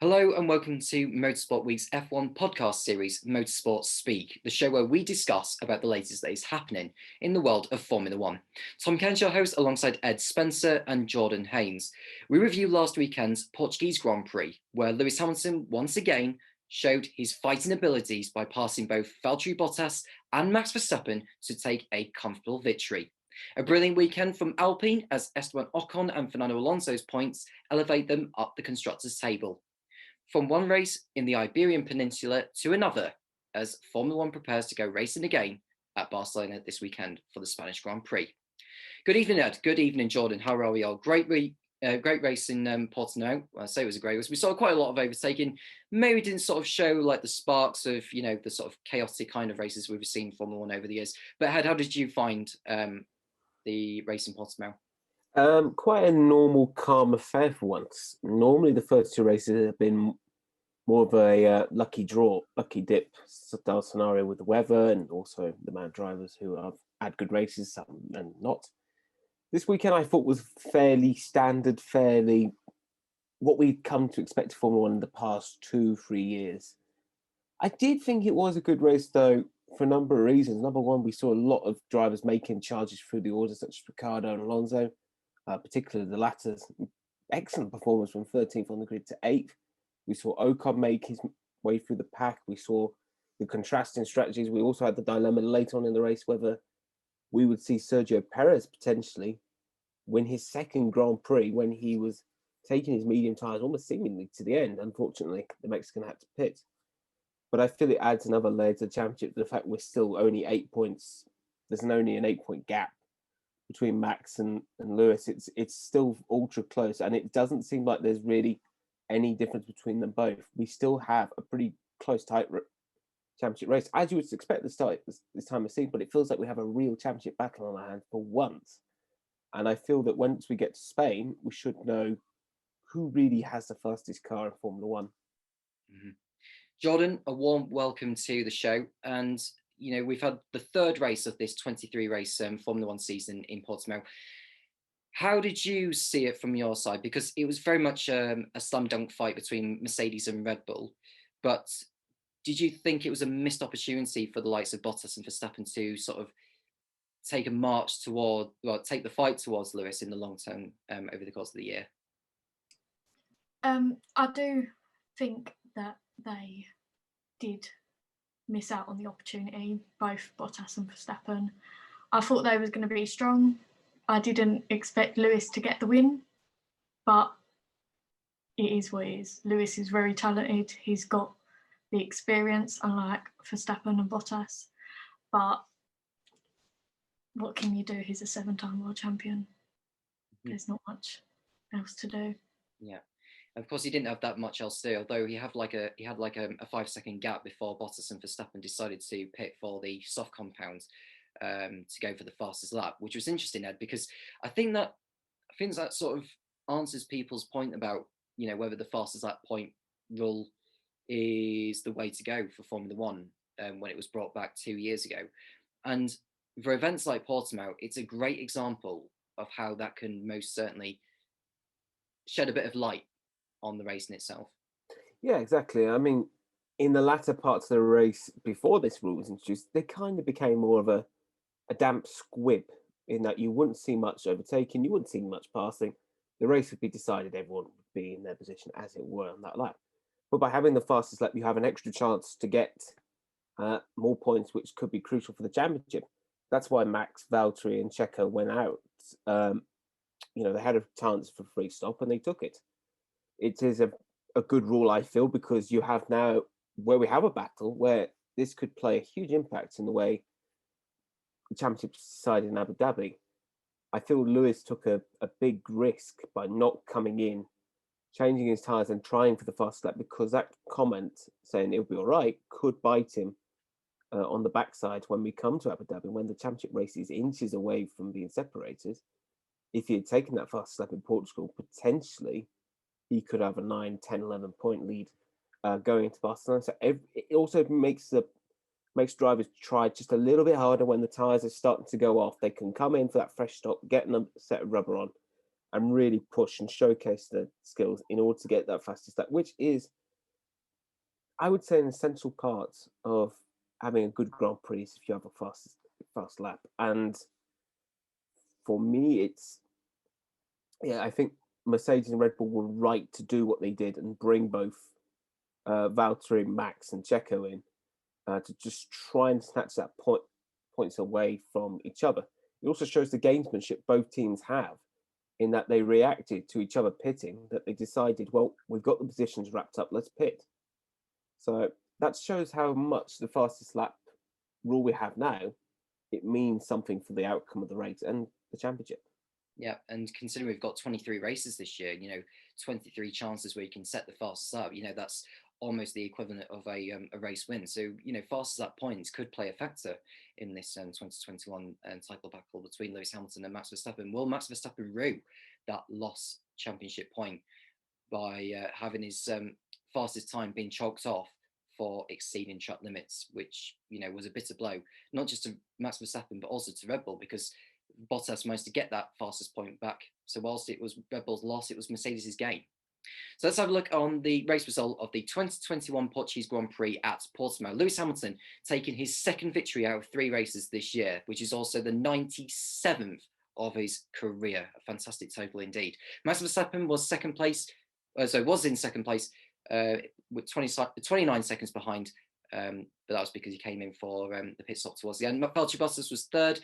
Hello and welcome to Motorsport Week's F1 podcast series, Motorsport Speak, the show where we discuss about the latest that is happening in the world of Formula One. Tom Cairns, your host, alongside Ed Spencer and Jordan Haynes. We review last weekend's Portuguese Grand Prix, where Lewis Hamilton once again showed his fighting abilities by passing both Valtteri Bottas and Max Verstappen to take a comfortable victory. A brilliant weekend from Alpine as Esteban Ocon and Fernando Alonso's points elevate them up the constructors' table. From one race in the Iberian Peninsula to another, as Formula One prepares to go racing again at Barcelona this weekend for the Spanish Grand Prix. Good evening, Ed. Good evening, Jordan. How are we all? Great race in Portimao. I say it was a great race. We saw quite a lot of overtaking. Maybe didn't sort of show like the sparks of, the sort of chaotic kind of races we've seen Formula One over the years. But Ed, how did you find the race in Portimao? Quite a normal, calm affair for once. Normally, the first two races have been more of a lucky draw, lucky dip style scenario with the weather and also the amount of drivers who have had good races, some and not. This weekend, I thought was fairly standard, fairly what we'd come to expect of Formula One in the past 2-3 years. I did think it was a good race, though, for a number of reasons. Number one, we saw a lot of drivers making charges through the order, such as Ricciardo and Alonso. Particularly the latter's excellent performance from 13th on the grid to 8th. We saw Ocon make his way through the pack. We saw the contrasting strategies. We also had the dilemma later on in the race whether we would see Sergio Perez potentially win his second Grand Prix when he was taking his medium tyres almost seemingly to the end. Unfortunately, the Mexican had to pit. But I feel it adds another layer to the championship, the fact we're still only 8 points. There's only an 8-point gap between Max and Lewis. It's still ultra close, and it doesn't seem like there's really any difference between them both. We still have a pretty close, tight championship race, as you would expect to start this time of season, but it feels like we have a real championship battle on our hands for once. And I feel that once we get to Spain, we should know who really has the fastest car in Formula One. Mm-hmm. Jordan, a warm welcome to the show. And we've had the third race of this 23 race Formula One season in Portimao. How did you see it from your side? Because it was very much a slam dunk fight between Mercedes and Red Bull. But did you think it was a missed opportunity for the likes of Bottas and Verstappen to sort of take the fight towards Lewis in the long term over the course of the year? I do think that they did miss out on the opportunity, both Bottas and Verstappen. I thought they was going to be strong. I didn't expect Lewis to get the win, but it is what it is. Lewis is very talented. He's got the experience, unlike Verstappen and Bottas. But what can you do? He's a 7-time world champion. Mm-hmm. There's not much else to do. Yeah. Of course, he didn't have that much else to do, although he had like a 5-second gap before Bottas and Verstappen decided to pit for the soft compound to go for the fastest lap, which was interesting, Ed, because I think that sort of answers people's point about whether the fastest lap point rule is the way to go for Formula One when it was brought back 2 years ago. And for events like Portimao, it's a great example of how that can most certainly shed a bit of light on the race in itself. Yeah, exactly. I mean, in the latter parts of the race before this rule was introduced, they kind of became more of a damp squib in that you wouldn't see much overtaking, you wouldn't see much passing. The race would be decided, everyone would be in their position as it were on that lap. But by having the fastest lap, you have an extra chance to get more points, which could be crucial for the championship. That's why Max, Valtteri and Checo went out. They had a chance for free stop and they took it. It is a good rule, I feel, because you have now where we have a battle where this could play a huge impact in the way the championship is decided in Abu Dhabi. I feel Lewis took a big risk by not coming in, changing his tyres and trying for the fast lap, because that comment saying it'll be all right could bite him on the backside when we come to Abu Dhabi, when the championship race is inches away from being separated. If he had taken that fast lap in Portugal, potentially he could have a 9, 10, 11 point lead going into Barcelona. So it also makes drivers try just a little bit harder when the tyres are starting to go off. They can come in for that fresh stop, get a set of rubber on, and really push and showcase their skills in order to get that fastest lap, which is, I would say, an essential part of having a good Grand Prix if you have a fast lap. And for me, I think Mercedes and Red Bull were right to do what they did and bring both Valtteri, Max, and Checo in to just try and snatch that points away from each other. It also shows the gamesmanship both teams have, in that they reacted to each other pitting, that they decided, well, we've got the positions wrapped up, let's pit. So that shows how much the fastest lap rule we have now, it means something for the outcome of the race and the championship. Yeah, and considering we've got 23 races this year, 23 chances where you can set the fastest lap, that's almost the equivalent of a race win. So, fastest lap points could play a factor in this 2021 title battle between Lewis Hamilton and Max Verstappen. Will Max Verstappen rue that lost championship point by having his fastest time being chalked off for exceeding track limits, which, was a bitter blow, not just to Max Verstappen, but also to Red Bull, because Bottas managed to get that fastest point back. So whilst it was Red Bull's loss, it was Mercedes' gain. So let's have a look on the race result of the 2021 Portuguese Grand Prix at Portimao. Lewis Hamilton taking his second victory out of 3 races this year, which is also the 97th of his career. A fantastic total indeed. Max Verstappen was in second place with 29 seconds behind, but that was because he came in for the pit stop towards the end. Valtteri Bottas was third,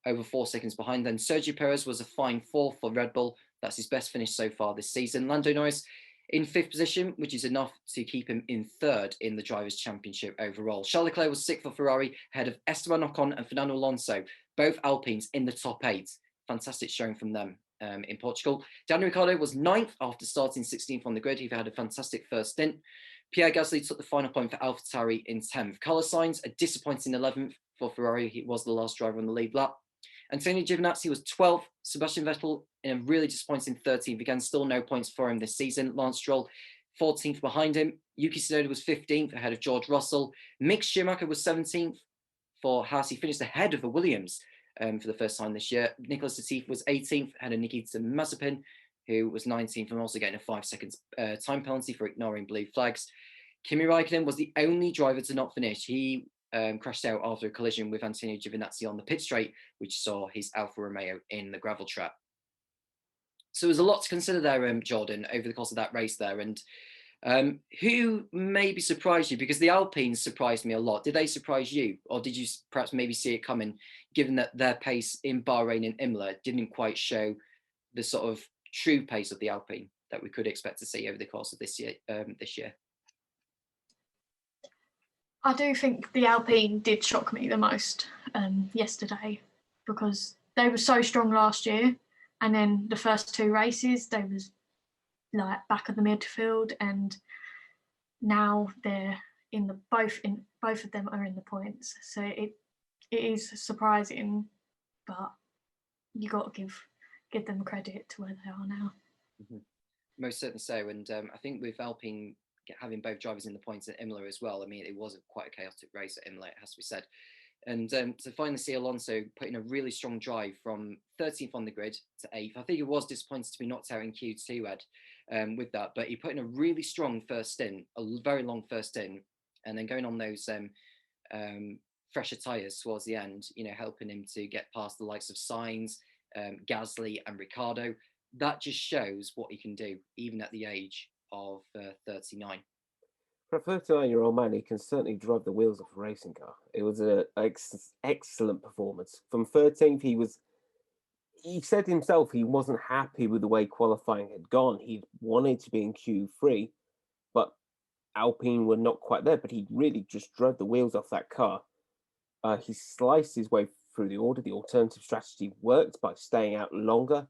over 4 seconds behind. Then Sergio Perez was a fine fourth for Red Bull. That's his best finish so far this season. Lando Norris in 5th position, which is enough to keep him in 3rd in the Drivers' Championship overall. Charles Leclerc was 6th for Ferrari, ahead of Esteban Ocon and Fernando Alonso, both Alpines in the top 8. Fantastic showing from them in Portugal. Daniel Ricciardo was 9th after starting 16th on the grid. He had a fantastic first stint. Pierre Gasly took the final point for AlphaTauri in 10th. Carlos Sainz, a disappointing 11th for Ferrari. He was the last driver on the lead lap. Antonio Giovinazzi was 12th. Sebastian Vettel in a really disappointing 13th. Again, still no points for him this season. Lance Stroll, 14th behind him. Yuki Tsunoda was 15th, ahead of George Russell. Mick Schumacher was 17th for Haas. He finished ahead of the Williams for the first time this year. Nicholas Latifi was 18th, ahead of Nikita Mazepin, who was 19th and also getting a 5 seconds time penalty for ignoring blue flags. Kimi Raikkonen was the only driver to not finish. He crashed out after a collision with Antonio Giovinazzi on the pit straight, which saw his Alfa Romeo in the gravel trap. So there's a lot to consider there, Jordan, over the course of that race there. And who maybe surprised you? Because the Alpines surprised me a lot. Did they surprise you? Or did you perhaps maybe see it coming, given that their pace in Bahrain and Imola didn't quite show the sort of true pace of the Alpine that we could expect to see over the course of this year? I do think the Alpine did shock me the most yesterday, because they were so strong last year, and then the first 2 races they was like back of the midfield, and now they're both of them are in the points. So it is surprising, but you got to give them credit to where they are now. Mm-hmm. Most certainly so, and I think with Alpine having both drivers in the points at Imola as well, I mean, it was quite a chaotic race at Imola, it has to be said. And to finally see Alonso putting a really strong drive from 13th on the grid to 8th, I think it was disappointing to be knocked out in Q2, Ed, with that, but he put in a really strong first stint, a very long first stint, and then going on those fresher tyres towards the end, helping him to get past the likes of Sainz, Gasly and Ricciardo. That just shows what he can do, even at the age of 39. For a 39-year-old man, he can certainly drive the wheels off a racing car. It was an excellent performance. From 13th, he said himself he wasn't happy with the way qualifying had gone. He wanted to be in Q3, but Alpine were not quite there. But he really just drove the wheels off that car. He sliced his way through the order. The alternative strategy worked by staying out longer.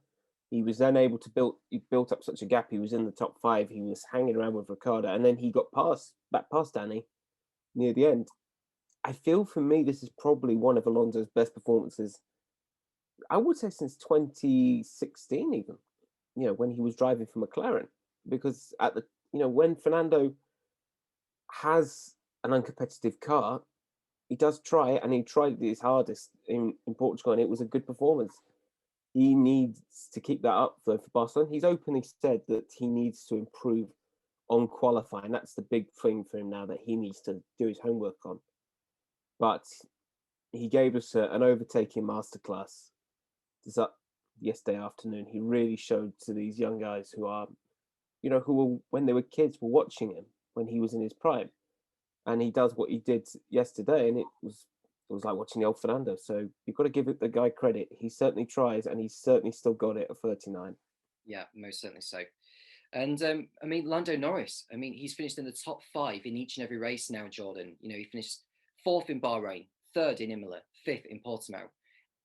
He was then able to built up such a gap. He was in the top 5. He was hanging around with Ricciardo, and then he got back past Danny near the end. I feel for me, this is probably one of Alonso's best performances, I would say, since 2016, even, when he was driving for McLaren, because when Fernando has an uncompetitive car, he does try it, and he tried his hardest in Portugal, and it was a good performance. he needs to keep that up for Barcelona. He's openly said that he needs to improve on qualifying. That's the big thing for him now that he needs to do his homework on. But he gave us an overtaking masterclass yesterday afternoon. He really showed to these young guys who are, who were, when they were kids, were watching him when he was in his prime. And he does what he did yesterday, and it was like watching the old Fernando. So you've got to give the guy credit. He certainly tries, and he's certainly still got it at 39. Yeah, most certainly so. And I mean, Lando Norris, I mean, he's finished in the top 5 in each and every race now, Jordan. He finished 4th in Bahrain, 3rd in Imola, 5th in Portimao.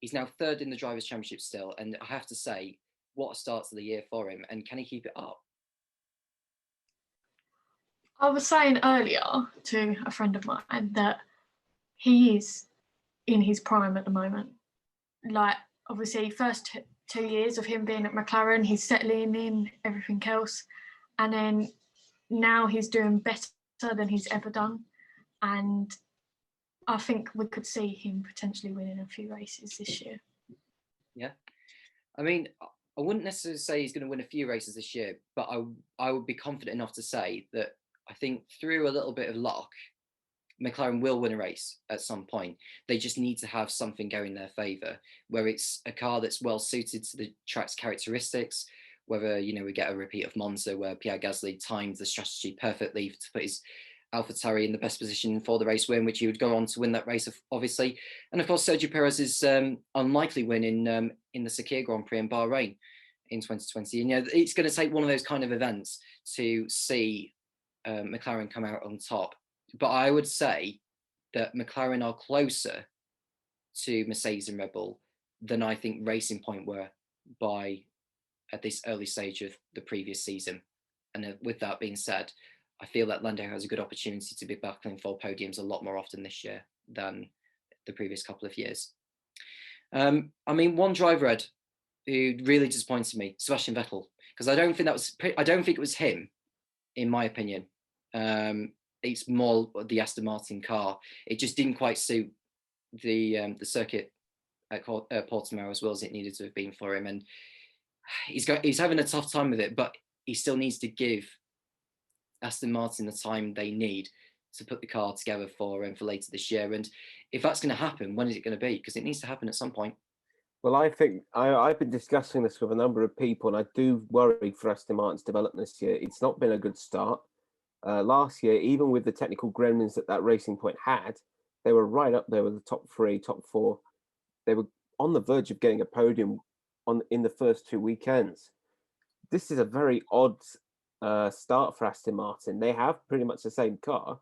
He's now 3rd in the Drivers' Championship still. And I have to say, what a start to the year for him. And can he keep it up? I was saying earlier to a friend of mine that he is in his prime at the moment. Like, obviously, first 2 years of him being at McLaren, he's settling in, everything else. And then now he's doing better than he's ever done. And I think we could see him potentially winning a few races this year. Yeah. I mean, I wouldn't necessarily say he's going to win a few races this year, but I would be confident enough to say that I think through a little bit of luck, McLaren will win a race at some point. They just need to have something go in their favour, where it's a car that's well suited to the track's characteristics, whether, we get a repeat of Monza where Pierre Gasly timed the strategy perfectly to put his AlphaTauri in the best position for the race win, which he would go on to win that race, obviously. And of course, Sergio Perez's unlikely win in the Sakir Grand Prix in Bahrain in 2020. And it's going to take one of those kind of events to see McLaren come out on top. But I would say that McLaren are closer to Mercedes and Red Bull than I think Racing Point were at this early stage of the previous season. And with that being said, I feel that Lando has a good opportunity to be battling for podiums a lot more often this year than the previous couple of years. I mean, one driver, Ed, who really disappointed me, Sebastian Vettel, because I don't think it was him, in my opinion. It's more the Aston Martin car. It just didn't quite suit the circuit at Portimao as well as it needed to have been for him, and he's having a tough time with it. But he still needs to give Aston Martin the time they need to put the car together for later this year. And if that's going to happen, when is it going to be? Because it needs to happen at some point. Well, I think I've been discussing this with a number of people, and I do worry for Aston Martin's development this year. It's not been a good start. Last year, even with the technical gremlins that Racing Point had, they were right up there with the top 3, top 4. They were on the verge of getting a podium in the first 2 weekends. This is a very odd start for Aston Martin. They have pretty much the same car,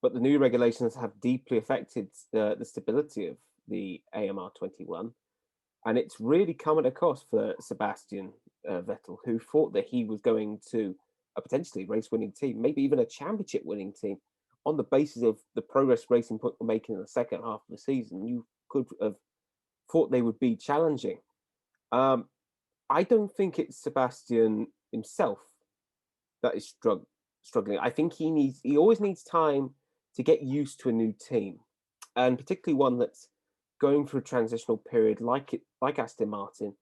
but the new regulations have deeply affected the stability of the AMR 21. And it's really come at a cost for Sebastian Vettel, who thought that he was going to a potentially race-winning team, maybe even a championship-winning team, on the basis of the progress Racing Point were making in the second half of the season. You could have thought they would be challenging. I don't think it's Sebastian himself that is struggling. I think he always needs time to get used to a new team, and particularly one that's going through a transitional period like Aston Martin,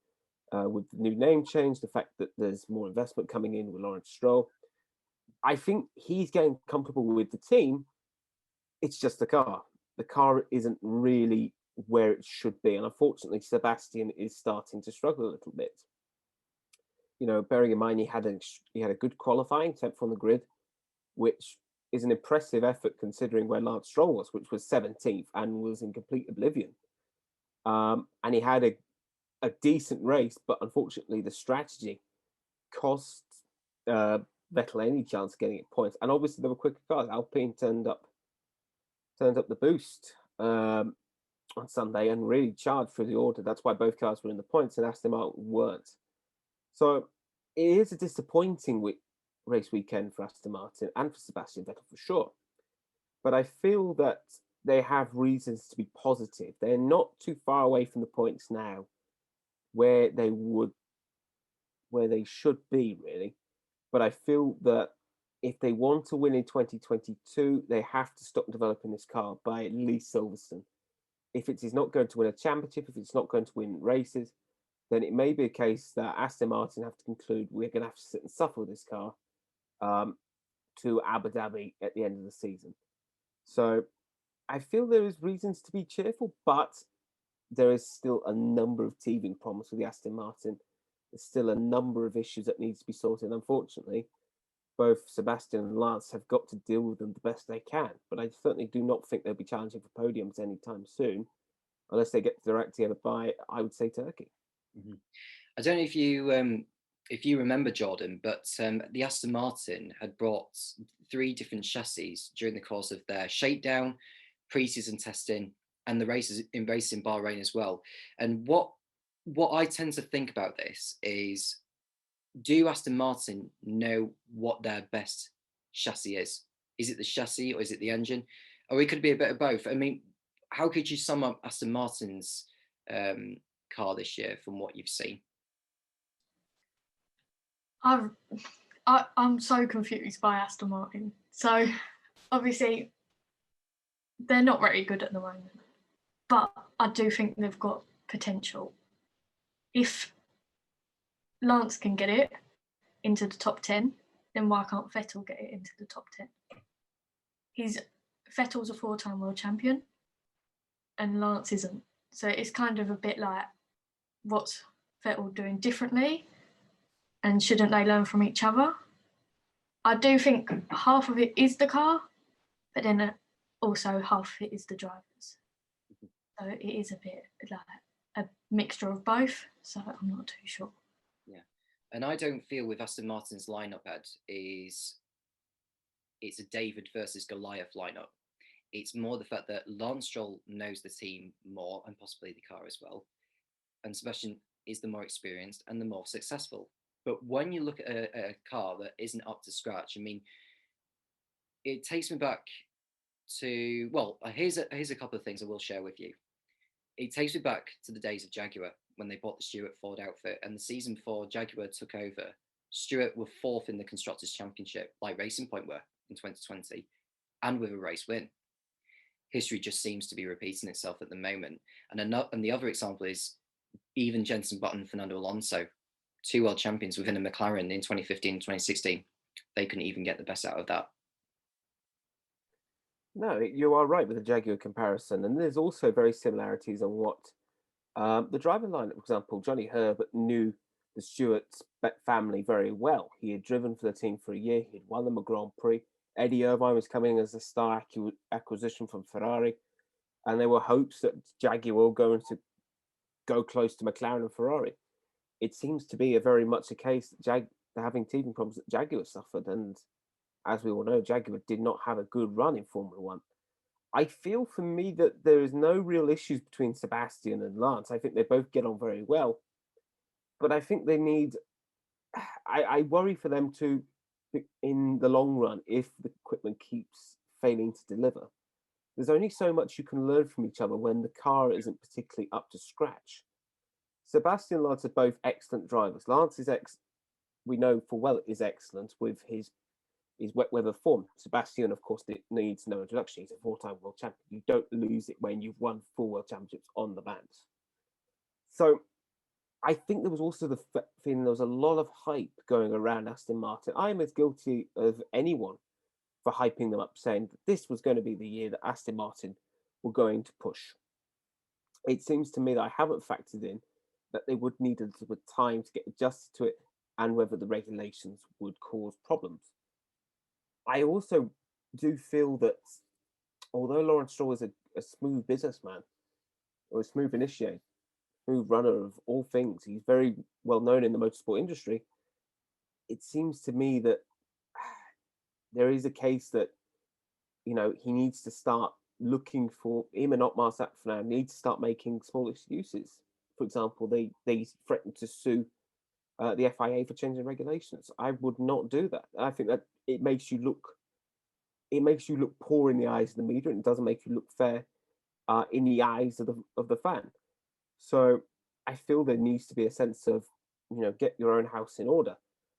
with the new name change, the fact that there's more investment coming in with Lawrence Stroll. I think he's getting comfortable with the team. It's just the car. The car isn't really where it should be. And unfortunately, Sebastian is starting to struggle a little bit. Bearing in mind he had a good qualifying, 10th on the grid, which is an impressive effort considering where Lance Stroll was, which was 17th and was in complete oblivion. And he had a decent race, but unfortunately the strategy cost Vettel any chance of getting points. And obviously there were quicker cars. Alpine turned up the boost on Sunday and really charged through the order. That's why both cars were in the points and Aston Martin weren't. So it is a disappointing race weekend for Aston Martin and for Sebastian Vettel for sure. But I feel that they have reasons to be positive. They're not too far away from the points now where they should be, really. But I feel that if they want to win in 2022, they have to stop developing this car by at least Silverstone. If it is not going to win a championship, if it's not going to win races, then it may be a case that Aston Martin have to conclude we're going to have to sit and suffer with this car to Abu Dhabi at the end of the season. So I feel there is reasons to be cheerful, but there is still a number of teething problems with the Aston Martin. There's still a number of issues that needs to be sorted. Unfortunately, both Sebastian and Lance have got to deal with them the best they can. But I certainly do not think they'll be challenging for podiums anytime soon, unless they get directly together by, I would say, Turkey. Mm-hmm. I don't know if you remember, Jordan, but the Aston Martin had brought 3 different chassis during the course of their shakedown, pre-season testing, and the races in Bahrain as well. And what I tend to think about this is, do Aston Martin know what their best chassis is? Is it the chassis or is it the engine? Or it could be a bit of both. I mean, how could you sum up Aston Martin's car this year from what you've seen? I'm so confused by Aston Martin. So obviously they're not very good at the moment, but I do think they've got potential. If Lance can get it into the top 10, then why can't Vettel get it into the top 10? Vettel's a 4-time world champion and Lance isn't. So it's kind of a bit like, what's Vettel doing differently? And shouldn't they learn from each other? I do think half of it is the car, but then also half of it is the drivers. So it is a bit like a mixture of both. So I'm not too sure. Yeah, and I don't feel with Aston Martin's lineup, Ed, it's a David versus Goliath lineup. It's more the fact that Lance Stroll knows the team more and possibly the car as well, and Sebastian is the more experienced and the more successful. But when you look at a car that isn't up to scratch, I mean, it takes me back to, well, here's a couple of things I will share with you. It takes me back to the days of Jaguar when they bought the Stewart Ford outfit, and the season before Jaguar took over, Stewart were 4th in the Constructors' Championship, like Racing Point were in 2020, and with a race win. History just seems to be repeating itself at the moment. And the other example is even Jenson Button and Fernando Alonso, 2 world champions within a McLaren in 2015 and 2016. They couldn't even get the best out of that. No, you are right with the Jaguar comparison. And there's also very similarities on what the driver lineup, for example. Johnny Herbert knew the Stewart family very well. He had driven for the team for a year. He had won them a Grand Prix. Eddie Irvine was coming as a star acquisition from Ferrari. And there were hopes that Jaguar were going to go close to McLaren and Ferrari. It seems to be very much a case that they're having teething problems that Jaguar suffered. And as we all know, Jaguar did not have a good run in Formula One. I feel for me that there is no real issues between Sebastian and Lance. I think they both get on very well. But I think they need, I worry for them to, in the long run, if the equipment keeps failing to deliver. There's only so much you can learn from each other when the car isn't particularly up to scratch. Sebastian and Lance are both excellent drivers. Lance is we know for well is excellent with his wet weather form. Sebastian, of course, needs no introduction. He's a 4-time world champion. You don't lose it when you've won 4 world championships on the bands. So I think there was also the feeling there was a lot of hype going around Aston Martin. I'm as guilty of anyone for hyping them up, saying that this was going to be the year that Aston Martin were going to push. It seems to me that I haven't factored in that they would need a little bit of time to get adjusted to it and whether the regulations would cause problems. I also do feel that although Lawrence Stroll is a smooth businessman or a smooth initiator, smooth runner of all things, he's very well known in the motorsport industry. It seems to me that there is a case that, he needs to start looking for him and not Marcel Fernand need to start making small excuses. For example, they threatened to sue the FIA for changing regulations. I would not do that. I think that it makes you look poor in the eyes of the media, and it doesn't make you look fair in the eyes of the fan. So I feel there needs to be a sense of, get your own house in order.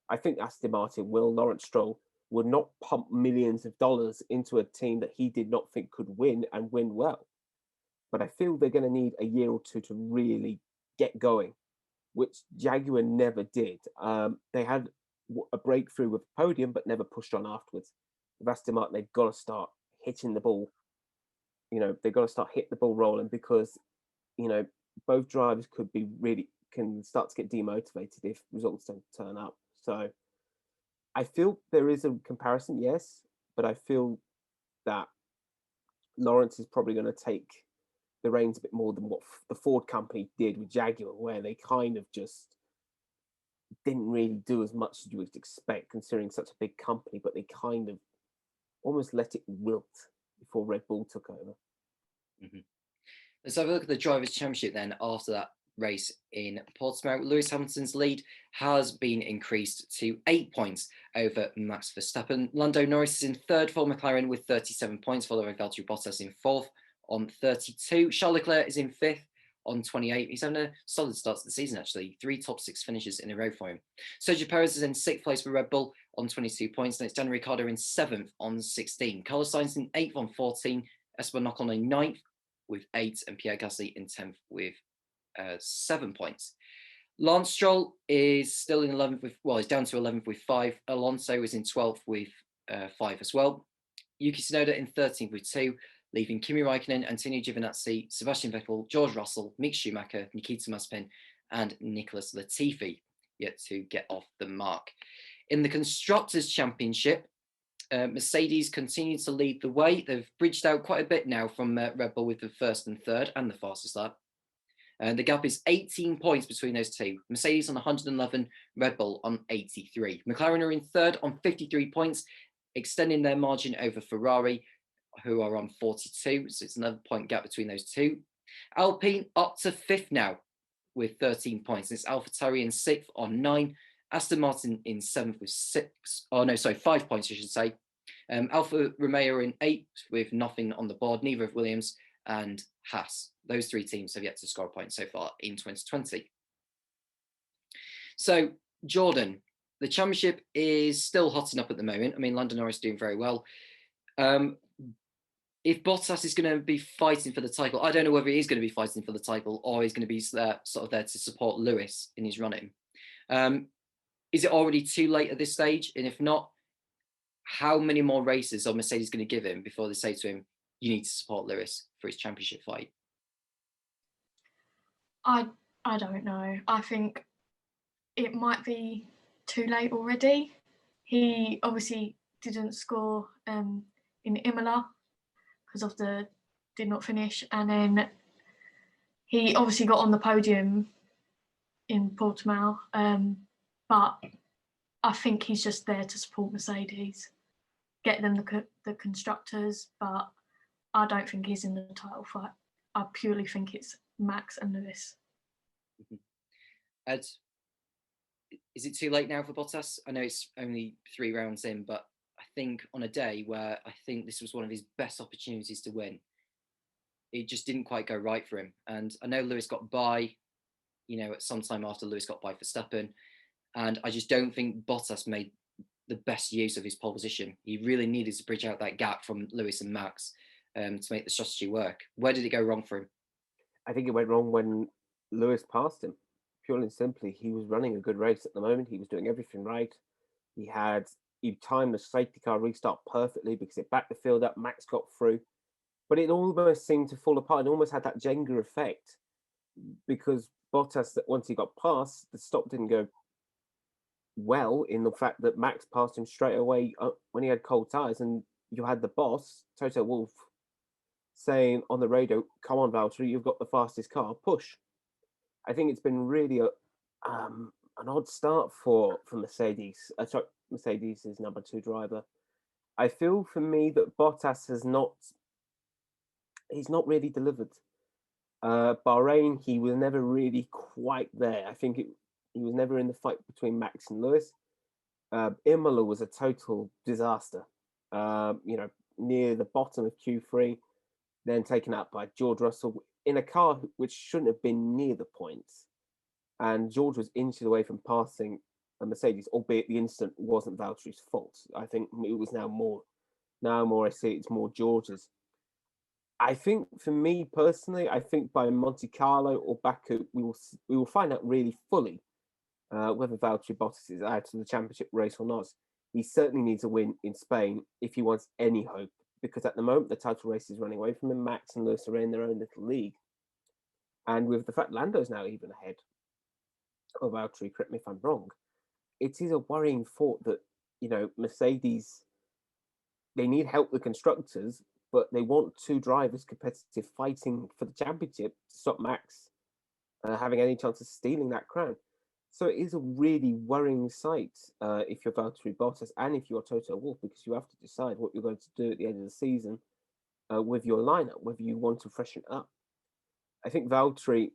I think Aston Martin Lawrence Stroll would not pump millions of dollars into a team that he did not think could win and win well. But I feel they're going to need a year or two to really get going which Jaguar never did. They had a breakthrough with the podium, but never pushed on afterwards. With Aston Martin, they've got to start hitting the ball. They've got to start hitting the ball rolling, because, both drivers can start to get demotivated if results don't turn up. So I feel there is a comparison, yes, but I feel that Lawrence is probably going to take the reins a bit more than what the Ford company did with Jaguar, where they kind of just didn't really do as much as you would expect, considering such a big company, but they kind of almost let it wilt before Red Bull took over. Mm-hmm. Let's have a look at the Drivers' Championship then after that race in Portimao. Lewis Hamilton's lead has been increased to 8 points over Max Verstappen. Lando Norris is in third for McLaren with 37 points, following Valtteri Bottas in fourth on 32. Charles Leclerc is in fifth on 28. He's having a solid start to the season, actually. 3 top 6 finishes in a row for him. Sergio Perez is in sixth place for Red Bull on 22 points. And it's Daniel Ricciardo in seventh on 16. Carlos Sainz in eighth on 14. Esteban Ocon in ninth with 8, and Pierre Gasly in 10th with 7 points. Lance Stroll is still in 11th he's down to 11th with 5. Alonso is in 12th with 5 as well. Yuki Tsunoda in 13th with 2, leaving Kimi Raikkonen, Antonio Giovinazzi, Sebastian Vettel, George Russell, Mick Schumacher, Nikita Mazepin, and Nicholas Latifi yet to get off the mark. In the Constructors' Championship, Mercedes continue to lead the way. They've bridged out quite a bit now from Red Bull with the first and third and the fastest lap. The gap is 18 points between those two. Mercedes on 111, Red Bull on 83. McLaren are in third on 53 points, extending their margin over Ferrari, who are on 42. So it's another point gap between those two. Alpine up to fifth now with 13 points. It's AlphaTauri in sixth on 9. Aston Martin in 7th with 5 points, I should say. Alfa Romeo in 8th with nothing on the board, neither of Williams and Haas. Those 3 teams have yet to score a point so far in 2020. So, Jordan, the championship is still hotting up at the moment. I mean, Lando Norris is doing very well. If Bottas is going to be fighting for the title, I don't know whether he's going to be fighting for the title or he's going to be there to support Lewis in his running. Is it already too late at this stage? And if not, how many more races are Mercedes going to give him before they say to him, you need to support Lewis for his championship fight? I don't know. I think it might be too late already. He obviously didn't score in Imola because did not finish, and then he obviously got on the podium in Portimao, but I think he's just there to support Mercedes, get them the constructors, but I don't think he's in the title fight. I purely think it's Max and Lewis. Ed, is it too late now for Bottas? I know it's only 3 rounds in, but I think on a day where I think this was one of his best opportunities to win, it just didn't quite go right for him. And I know Lewis got by, at some time after Lewis got by Verstappen, and I just don't think Bottas made the best use of his pole position. He really needed to bridge out that gap from Lewis and Max to make the strategy work. Where did it go wrong for him? I think it went wrong when Lewis passed him. Purely and simply, he was running a good race at the moment. He was doing everything right. He timed the safety car restart perfectly because it backed the field up. Max got through. But it almost seemed to fall apart. It almost had that Jenga effect because Bottas, once he got past, the stop didn't go well, in the fact that Max passed him straight away when he had cold tyres, and you had the boss, Toto Wolff, saying on the radio, come on, Valtteri, you've got the fastest car, push. I think it's been really an odd start for Mercedes. Mercedes is number 2 driver. I feel for me that Bottas he's not really delivered. Bahrain, he was never really quite there. I think he was never in the fight between Max and Lewis. Imola was a total disaster. Near the bottom of Q3, then taken out by George Russell in a car which shouldn't have been near the points. And George was inches away from passing a Mercedes, albeit the incident wasn't Valtteri's fault. I think it was now more I see it's more George's. I think for me personally, I think by Monte Carlo or Baku, we will find out really fully whether Valtteri Bottas is out of the championship race or not. He certainly needs a win in Spain if he wants any hope, because at the moment the title race is running away from him. Max and Lewis are in their own little league, and with the fact Lando's now even ahead of Valtteri, correct me if I'm wrong, it is a worrying thought that Mercedes, they need help with constructors, but they want two drivers competitive fighting for the championship to stop Max having any chance of stealing that crown. So it is a really worrying sight if you're Valtteri Bottas and if you're Toto Wolff, because you have to decide what you're going to do at the end of the season with your lineup, whether you want to freshen up. I think Valtteri,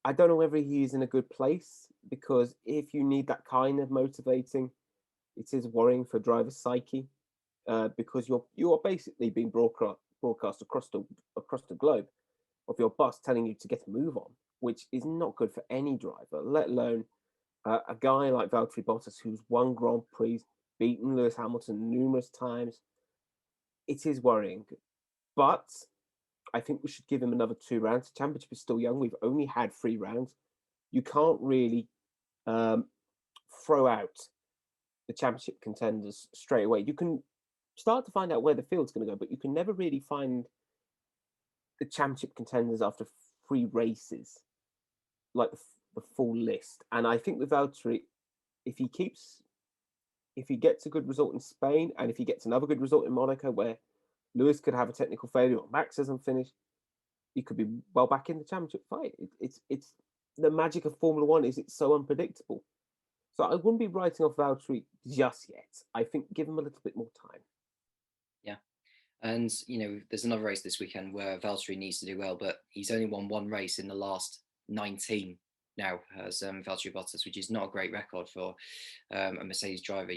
I don't know whether he is in a good place, because if you need that kind of motivating, it is worrying for driver psyche, because you are basically being broadcast across the globe of your boss telling you to get a move on, which is not good for any driver, let alone a guy like Valtteri Bottas, who's won Grand Prix, beaten Lewis Hamilton numerous times. It is worrying, but I think we should give him another 2 rounds. The championship is still young. We've only had 3 rounds. You can't really throw out the championship contenders straight away. You can start to find out where the field's going to go, but you can never really find the championship contenders after 3 races, like the full list. And I think with Valtteri, if he gets a good result in Spain, and if he gets another good result in Monaco, where Lewis could have a technical failure or Max doesn't finish, he could be well back in the championship fight. It's the magic of Formula One is it's so unpredictable. So I wouldn't be writing off Valtteri just yet. I think give him a little bit more time. Yeah. And, there's another race this weekend where Valtteri needs to do well, but he's only won 1 race in the last 19 now as Valtteri Bottas, which is not a great record for a Mercedes driver.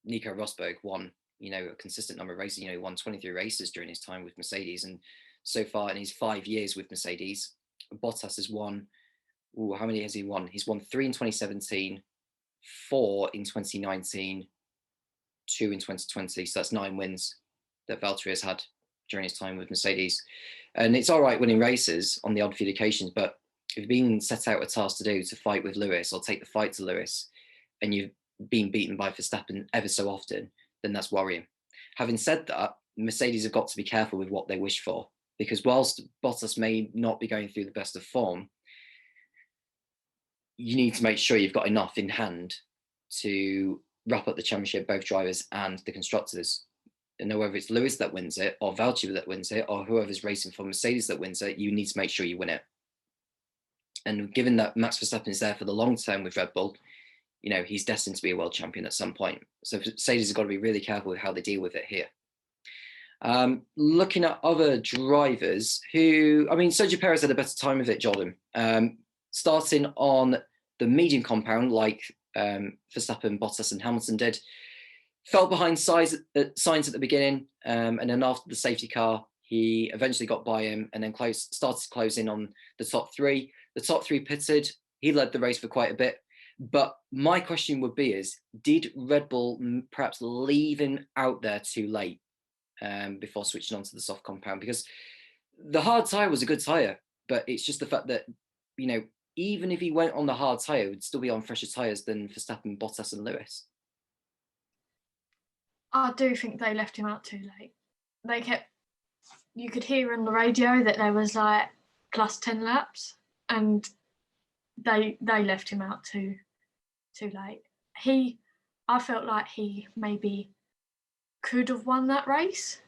Nico Rosberg won, a consistent number of races. He won 23 races during his time with Mercedes. And so far in his 5 years with Mercedes, Bottas has won, how many has he won? He's won 3 in 2017, 4 in 2019, 2 in 2020. So that's 9 wins that Valtteri has had during his time with Mercedes. And it's all right winning races on the odd few occasions, but if you've been set out a task to do to fight with Lewis or take the fight to Lewis, and you've been beaten by Verstappen ever so often, then that's worrying. Having said that, Mercedes have got to be careful with what they wish for, because whilst Bottas may not be going through the best of form, you need to make sure you've got enough in hand to wrap up the championship, both drivers and the constructors. And whether it's Lewis that wins it, or Valtteri that wins it, or whoever's racing for Mercedes that wins it, you need to make sure you win it. And given that Max Verstappen is there for the long term with Red Bull, he's destined to be a world champion at some point. So Mercedes has got to be really careful with how they deal with it here. Looking at other drivers Sergio Perez had a better time of it, Jordan. Starting on the medium compound, like Verstappen, Bottas and Hamilton did, fell behind Sainz at the beginning, and then after the safety car, he eventually got by him and then started to close in on the top 3. The top 3 pitted. He led the race for quite a bit. But my question would be did Red Bull perhaps leave him out there too late before switching on to the soft compound? Because the hard tyre was a good tyre, but it's just the fact that, even if he went on the hard tyre, it would still be on fresher tyres than Verstappen, Bottas and Lewis. I do think they left him out too late. You could hear on the radio that there was like plus 10 laps, and they left him out too late. I felt like he maybe could have won that race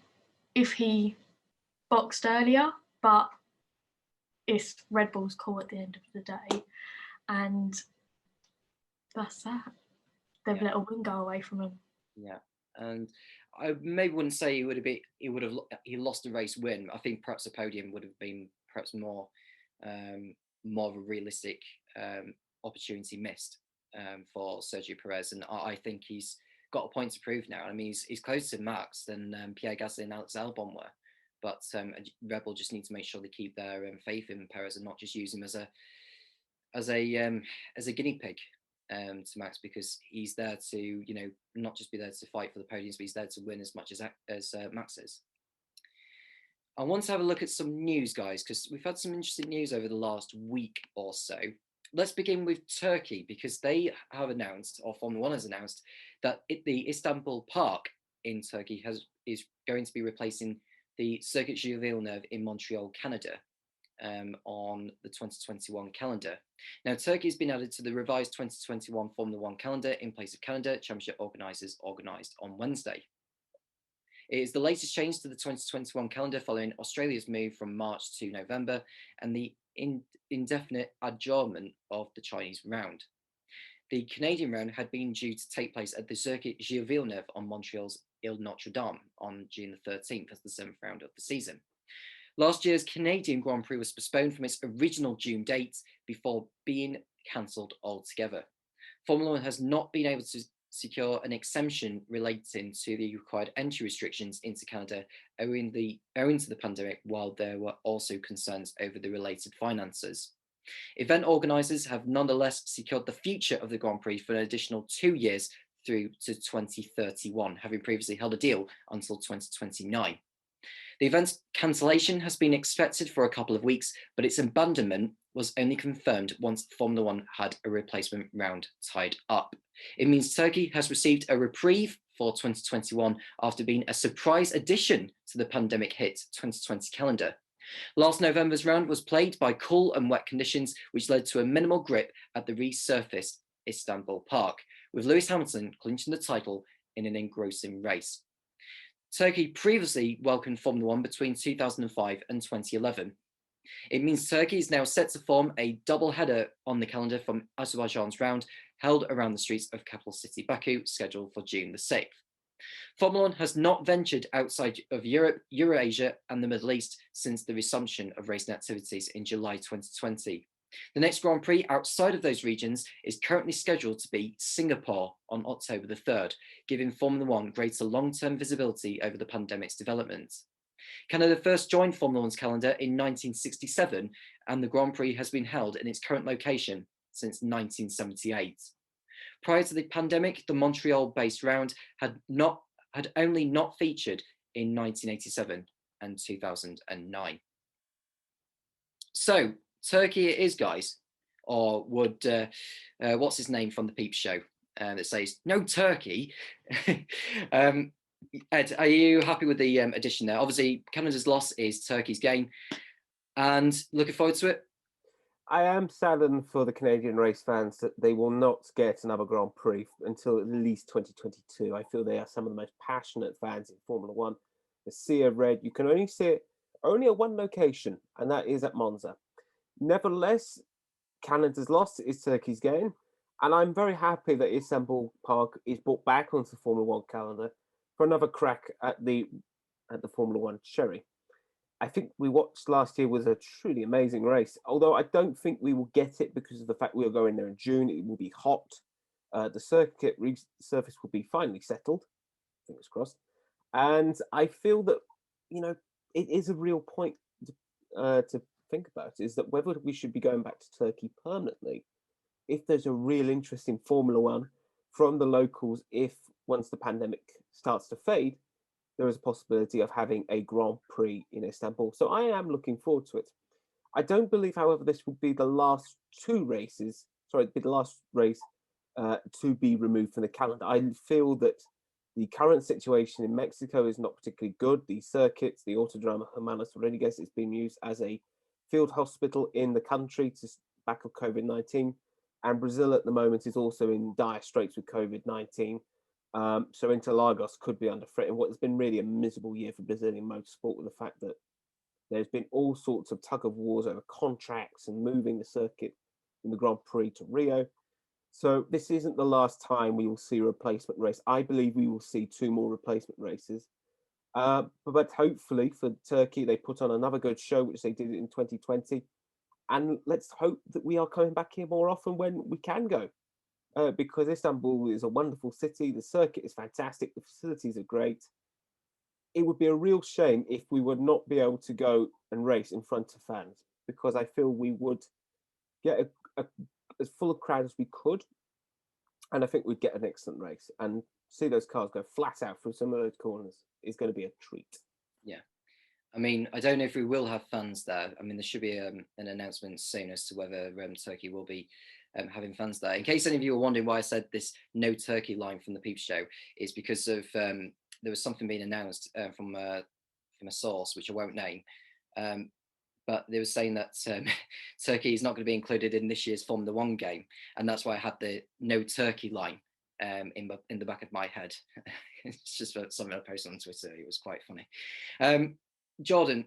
if he boxed earlier, but it's Red Bull's call at the end of the day, and that's that. They've let a win go away from him. Yeah, and I maybe wouldn't say he lost a race win. I think perhaps a podium would have been perhaps more of a realistic opportunity missed for Sergio Perez, and I think he's got a point to prove now. I mean, he's closer to Max than Pierre Gasly and Alex Albon were, but Red Bull just need to make sure they keep their faith in Perez and not just use him as a guinea pig to Max, because he's there to not just be there to fight for the podiums, but he's there to win as much as Max is. I want to have a look at some news, guys, because we've had some interesting news over the last week or so. Let's begin with Turkey, because they have announced, or Formula One has announced, that the Istanbul Park in Turkey is going to be replacing the Circuit Gilles Villeneuve in Montreal, Canada, on the 2021 calendar. Now, Turkey has been added to the revised 2021 Formula One calendar in place of Canada Championship organisers organised on Wednesday. It is the latest change to the 2021 calendar following Australia's move from March to November and the indefinite adjournment of the Chinese round. The Canadian round had been due to take place at the Circuit Gilles Villeneuve on Montreal's Ile Notre Dame on June the 13th as the 7th round of the season. Last year's Canadian Grand Prix was postponed from its original June date before being cancelled altogether. Formula One has not been able to secure an exemption relating to the required entry restrictions into Canada owing to the pandemic, while there were also concerns over the related finances. Event organisers have nonetheless secured the future of the Grand Prix for an additional 2 years through to 2031, having previously held a deal until 2029. The event's cancellation has been expected for a couple of weeks, but its abandonment was only confirmed once Formula One had a replacement round tied up. It means Turkey has received a reprieve for 2021 after being a surprise addition to the pandemic-hit 2020 calendar. Last November's round was plagued by cool and wet conditions, which led to a minimal grip at the resurfaced Istanbul Park, with Lewis Hamilton clinching the title in an engrossing race. Turkey previously welcomed Formula One between 2005 and 2011. It means Turkey is now set to form a double header on the calendar from Azerbaijan's round, held around the streets of capital city Baku, scheduled for June the 6th. Formula One has not ventured outside of Europe, Eurasia, and the Middle East since the resumption of racing activities in July 2020. The next Grand Prix outside of those regions is currently scheduled to be Singapore on October the 3rd, giving Formula One greater long-term visibility over the pandemic's development. Canada first joined Formula One's calendar in 1967, and the Grand Prix has been held in its current location since 1978. Prior to the pandemic, the Montreal-based round had only not featured in 1987 and 2009. So, Turkey it is, guys. Or would, what's his name from the Peep Show that says, no Turkey? Ed, are you happy with the addition there? Obviously, Canada's loss is Turkey's gain. And looking forward to it? I am saddened for the Canadian race fans that they will not get another Grand Prix until at least 2022. I feel they are some of the most passionate fans in Formula One. The Sea of Red, you can only see it only at one location, and that is at Monza. Nevertheless, Canada's loss is Turkey's gain, and I'm very happy that Istanbul Park is brought back onto the Formula One calendar for another crack at the Formula One cherry. I think we watched last year was a truly amazing race, although I don't think we will get it because of the fact we'll go in there in June. It will be hot. The circuit resurface will be finally settled, fingers crossed. And I feel that, it is a real point to think about, is that whether we should be going back to Turkey permanently, if there's a real interest in Formula One from the locals, if once the pandemic starts to fade, there is a possibility of having a Grand Prix in Istanbul. So I am looking forward to it. I don't believe, however, this will be the last race to be removed from the calendar. I feel that the current situation in Mexico is not particularly good. The circuits, the Autodromo Hermanos Rodriguez, is being used as a field hospital in the country to battle COVID-19. And Brazil at the moment is also in dire straits with COVID-19. So Interlagos could be under threat in what has been really a miserable year for Brazilian motorsport, with the fact that there's been all sorts of tug of wars over contracts and moving the circuit in the Grand Prix to Rio. So this isn't the last time we will see a replacement race. I believe we will see 2 more replacement races. But hopefully for Turkey, they put on another good show, which they did in 2020. And let's hope that we are coming back here more often when we can go. Because Istanbul is a wonderful city, the circuit is fantastic, the facilities are great. It would be a real shame if we would not be able to go and race in front of fans, because I feel we would get as full a crowd as we could, and I think we'd get an excellent race. And see those cars go flat out through some of those corners is going to be a treat. Yeah. I mean, I don't know if we will have fans there. I mean, there should be an announcement soon as to whether Turkey will be having fans there. In case any of you are wondering why I said this "No Turkey" line from the Peep Show, is because of there was something being announced from a source which I won't name, but they were saying that Turkey is not going to be included in this year's Formula One game, and that's why I had the "No Turkey" line in the back of my head. It's just something I posted on Twitter. It was quite funny. Jordan,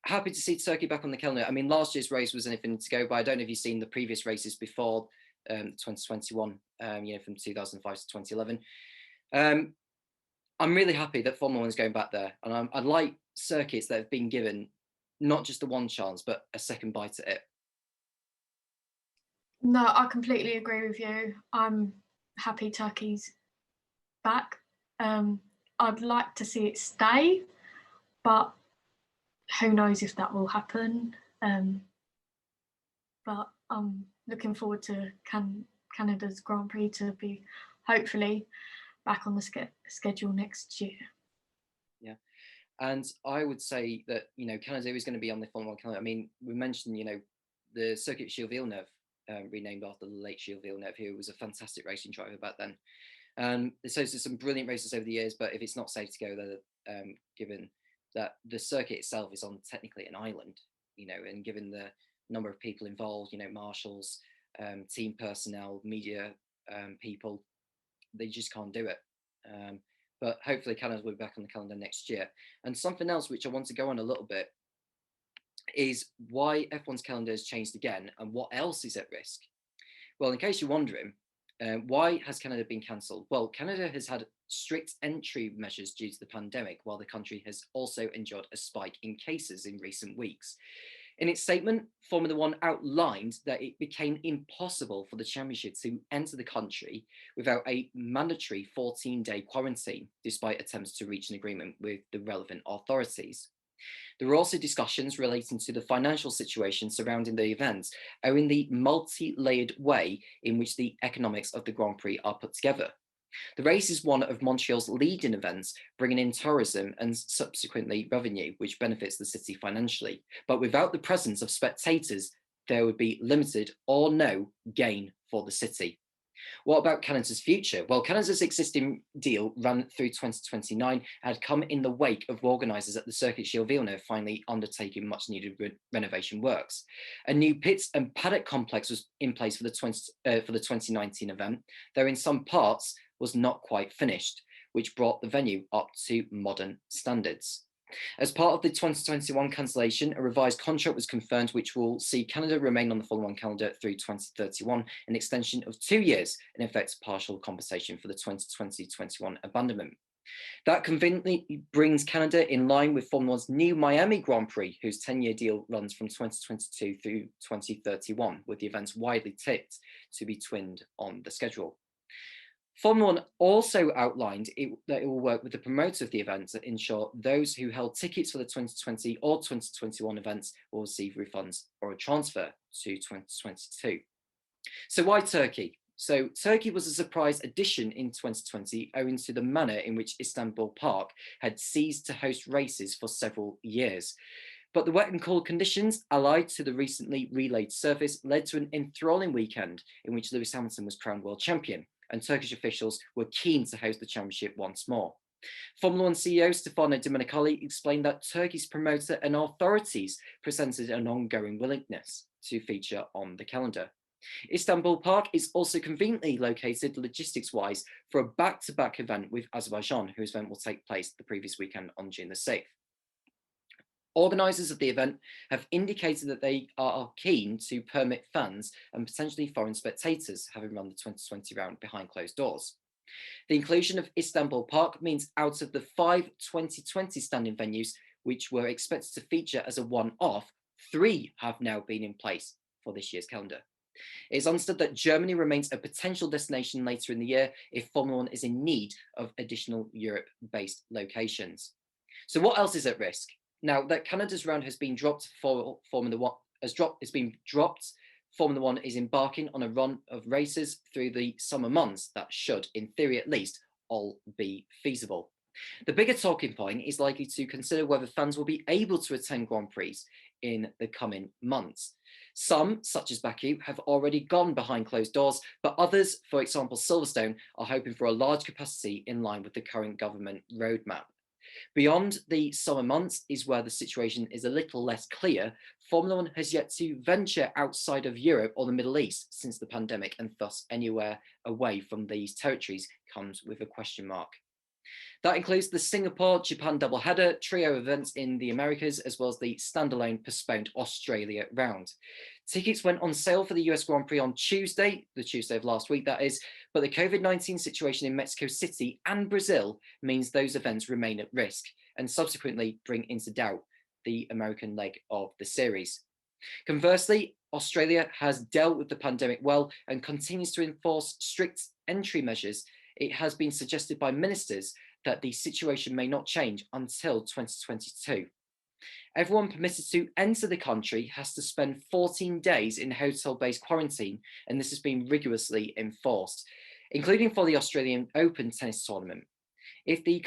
happy to see Turkey back on the calendar. I mean, last year's race was anything to go by. I don't know if you've seen the previous races before 2021, from 2005 to 2011. I'm really happy that Formula One is going back there, and I'd like circuits that have been given not just a one chance, but a second bite at it. No, I completely agree with you. I'm happy Turkey's back. I'd like to see it stay, but who knows if that will happen. But I'm looking forward to Canada's Grand Prix to be hopefully back on the schedule next year. Yeah, and I would say that Canada is going to be on the Formula One calendar. I mean, we mentioned the circuit Gilles Villeneuve, renamed after the late Gilles Villeneuve, who was a fantastic racing driver back then. So there's some brilliant races over the years, but if it's not safe to go there, given that the circuit itself is on technically an island, and given the number of people involved, marshals, team personnel, media people, they just can't do it. But hopefully Canada will be back on the calendar next year. And something else which I want to go on a little bit is why F1's calendar has changed again and what else is at risk. Well, in case you're wondering, why has Canada been cancelled? Well, Canada has had strict entry measures due to the pandemic, while the country has also endured a spike in cases in recent weeks. In its statement, Formula One outlined that it became impossible for the championship to enter the country without a mandatory 14-day quarantine, despite attempts to reach an agreement with the relevant authorities. There were also discussions relating to the financial situation surrounding the event, owing the multi-layered way in which the economics of the Grand Prix are put together. The race is one of Montreal's leading events, bringing in tourism and subsequently revenue, which benefits the city financially. But without the presence of spectators, there would be limited or no gain for the city. What about Canada's future? Well, Canada's existing deal ran through 2029 and had come in the wake of organisers at the Circuit Gilles Villeneuve finally undertaking much needed renovation works. A new pits and paddock complex was in place for the 2019 event, though in some parts was not quite finished, which brought the venue up to modern standards. As part of the 2021 cancellation, a revised contract was confirmed, which will see Canada remain on the Formula One calendar through 2031, an extension of 2 years, in effect partial compensation for the 2020-21 abandonment. That conveniently brings Canada in line with Formula One's new Miami Grand Prix, whose 10-year deal runs from 2022 through 2031, with the events widely tipped to be twinned on the schedule. Formula One also outlined that it will work with the promoter of the event to ensure those who held tickets for the 2020 or 2021 events will receive refunds or a transfer to 2022. So why Turkey? So Turkey was a surprise addition in 2020 owing to the manner in which Istanbul Park had ceased to host races for several years. But the wet and cold conditions, allied to the recently relayed surface, led to an enthralling weekend in which Lewis Hamilton was crowned world champion, and Turkish officials were keen to host the championship once more. Formula One CEO Stefano Domenicali explained that Turkey's promoter and authorities presented an ongoing willingness to feature on the calendar. Istanbul Park is also conveniently located logistics-wise for a back-to-back event with Azerbaijan, whose event will take place the previous weekend on June the 6th. Organisers of the event have indicated that they are keen to permit fans and potentially foreign spectators, having run the 2020 round behind closed doors. The inclusion of Istanbul Park means out of the 5 2020 standing venues, which were expected to feature as a one-off, 3 have now been in place for this year's calendar. It is understood that Germany remains a potential destination later in the year if Formula One is in need of additional Europe-based locations. So what else is at risk? Now that Canada's round has been dropped for Formula One, Formula One is embarking on a run of races through the summer months that should, in theory at least, all be feasible. The bigger talking point is likely to consider whether fans will be able to attend Grand Prix in the coming months. Some, such as Baku, have already gone behind closed doors, but others, for example Silverstone, are hoping for a large capacity in line with the current government roadmap. Beyond the summer months is where the situation is a little less clear. Formula One has yet to venture outside of Europe or the Middle East since the pandemic, and thus anywhere away from these territories comes with a question mark. That includes the Singapore-Japan doubleheader, trio events in the Americas, as well as the standalone postponed Australia round. Tickets went on sale for the US Grand Prix on Tuesday, the Tuesday of last week, that is, but the COVID-19 situation in Mexico City and Brazil means those events remain at risk and subsequently bring into doubt the American leg of the series. Conversely, Australia has dealt with the pandemic well and continues to enforce strict entry measures. It has been suggested by ministers that the situation may not change until 2022. Everyone permitted to enter the country has to spend 14 days in hotel-based quarantine, and this has been rigorously enforced, including for the Australian Open tennis tournament. If the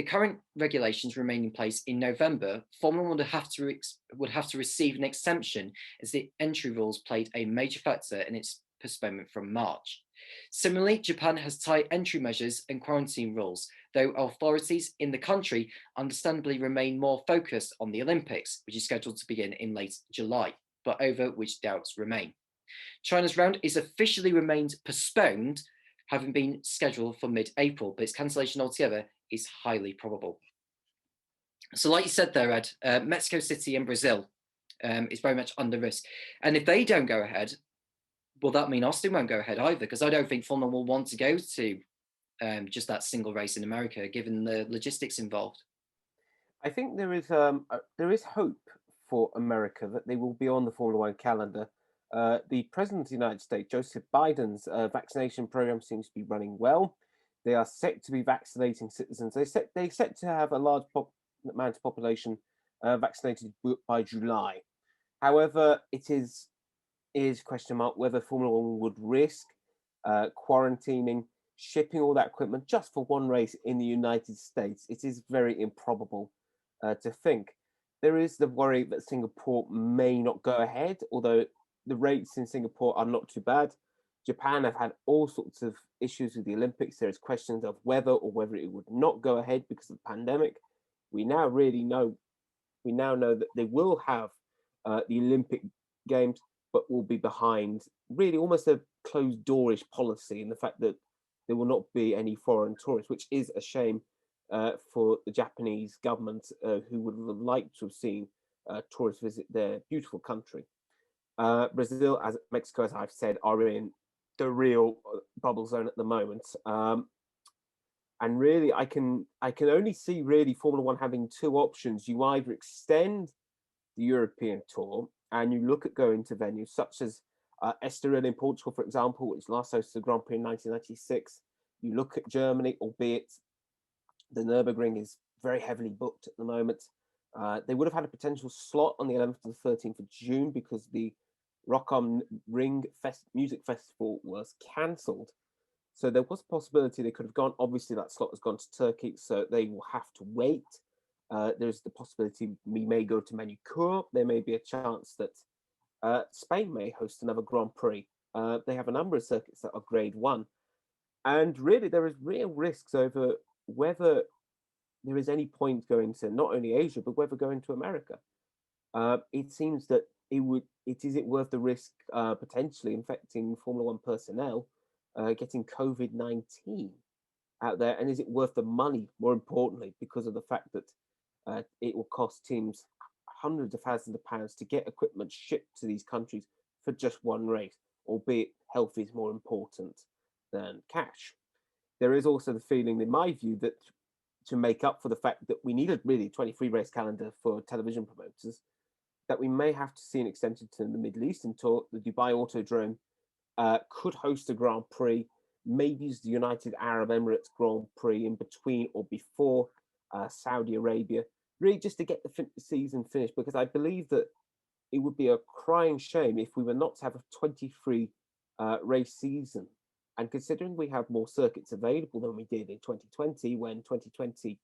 current regulations remain in place in November, Formula One would have to receive an exemption, as the entry rules played a major factor in its postponement from March. Similarly, Japan has tight entry measures and quarantine rules, though authorities in the country understandably remain more focused on the Olympics, which is scheduled to begin in late July, but over which doubts remain. China's round is officially remained postponed, having been scheduled for mid-April, but its cancellation altogether is highly probable. So like you said there, Ed, Mexico City and Brazil is very much under risk. And if they don't go ahead, will that mean Austin won't go ahead either? Because I don't think Formula One will want to go to just that single race in America, given the logistics involved. I think there is hope for America that they will be on the Formula One calendar. The President of the United States, Joseph Biden's vaccination program seems to be running well. They are set to be vaccinating citizens. They set to have a large amount of population vaccinated by July. However, it is question mark whether Formula One would risk quarantining, shipping all that equipment just for one race in the United States. It is very improbable to think. There is the worry that Singapore may not go ahead, although the rates in Singapore are not too bad. Japan have had all sorts of issues with the Olympics. There is questions of whether it would not go ahead because of the pandemic. We now know that they will have the Olympic Games, but will be behind really almost a closed doorish policy in the fact that there will not be any foreign tourists, which is a shame for the Japanese government, who would have liked to have seen tourists visit their beautiful country. Brazil, as Mexico, as I've said, are in the real bubble zone at the moment. And really, I can only see really Formula One having two options. You either extend the European tour and you look at going to venues such as Estoril in Portugal, for example, which last hosted the Grand Prix in 1996. You look at Germany, albeit the Nürburgring is very heavily booked at the moment. They would have had a potential slot on the 11th to the 13th of June because the Rock am Ring Music Festival was cancelled. So there was a possibility they could have gone. Obviously, that slot has gone to Turkey, so they will have to wait. There's the possibility we may go to Manicure. There may be a chance that Spain may host another Grand Prix. They have a number of circuits that are Grade 1. And really, there is real risks over whether there is any point going to not only Asia, but whether going to America. It seems that is it worth the risk potentially infecting Formula One personnel, getting COVID-19 out there? And is it worth the money, more importantly, because of the fact that it will cost teams hundreds of thousands of pounds to get equipment shipped to these countries for just one race, albeit health is more important than cash. There is also the feeling, in my view, that to make up for the fact that we need a really 23 race calendar for television promoters, that we may have to see an extension to the Middle Eastern tour. The Dubai Autodrome could host a Grand Prix, maybe use the United Arab Emirates Grand Prix in between or before Saudi Arabia, really just to get the season finished, because I believe that it would be a crying shame if we were not to have a 23 race season And considering we have more circuits available than we did in 2020, when 2020,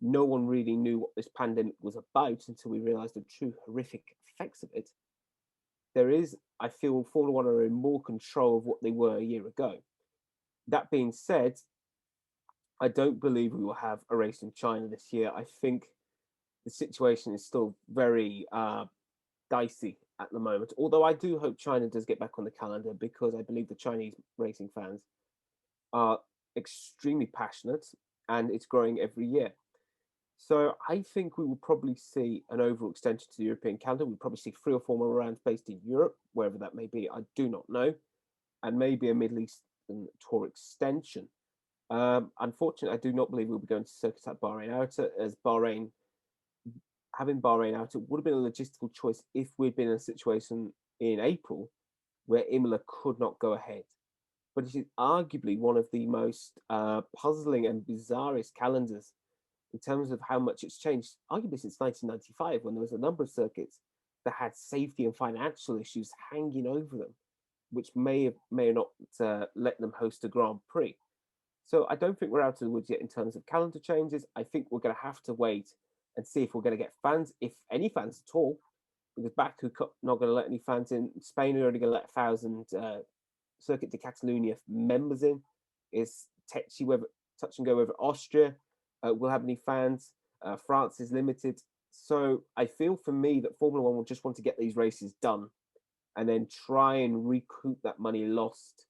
no one really knew what this pandemic was about until we realized the true horrific effects of it, I feel Formula One are in more control of what they were a year ago. That being said, I don't believe we will have a race in China this year. I think the situation is still very dicey at the moment. Although I do hope China does get back on the calendar, because I believe the Chinese racing fans are extremely passionate and it's growing every year. So I think we will probably see an overall extension to the European calendar. We'll probably see 3 or 4 more rounds based in Europe, wherever that may be. I do not know. And maybe a Middle Eastern tour extension. Unfortunately, I do not believe we'll be going to circuits at Bahrain Outer, as having Bahrain Outer would have been a logistical choice if we'd been in a situation in April where Imola could not go ahead. But it is arguably one of the most puzzling and bizarrest calendars in terms of how much it's changed, arguably since 1995, when there was a number of circuits that had safety and financial issues hanging over them, which may or not let them host a Grand Prix. So I don't think we're out of the woods yet in terms of calendar changes. I think we're going to have to wait and see if we're going to get fans, if any fans at all, because Baku not going to let any fans in. Spain are only going to let 1,000 Circuit de Catalunya members in. Is touch and go over Austria. Will have any fans. France is limited. So I feel for me that Formula One will just want to get these races done and then try and recoup that money lost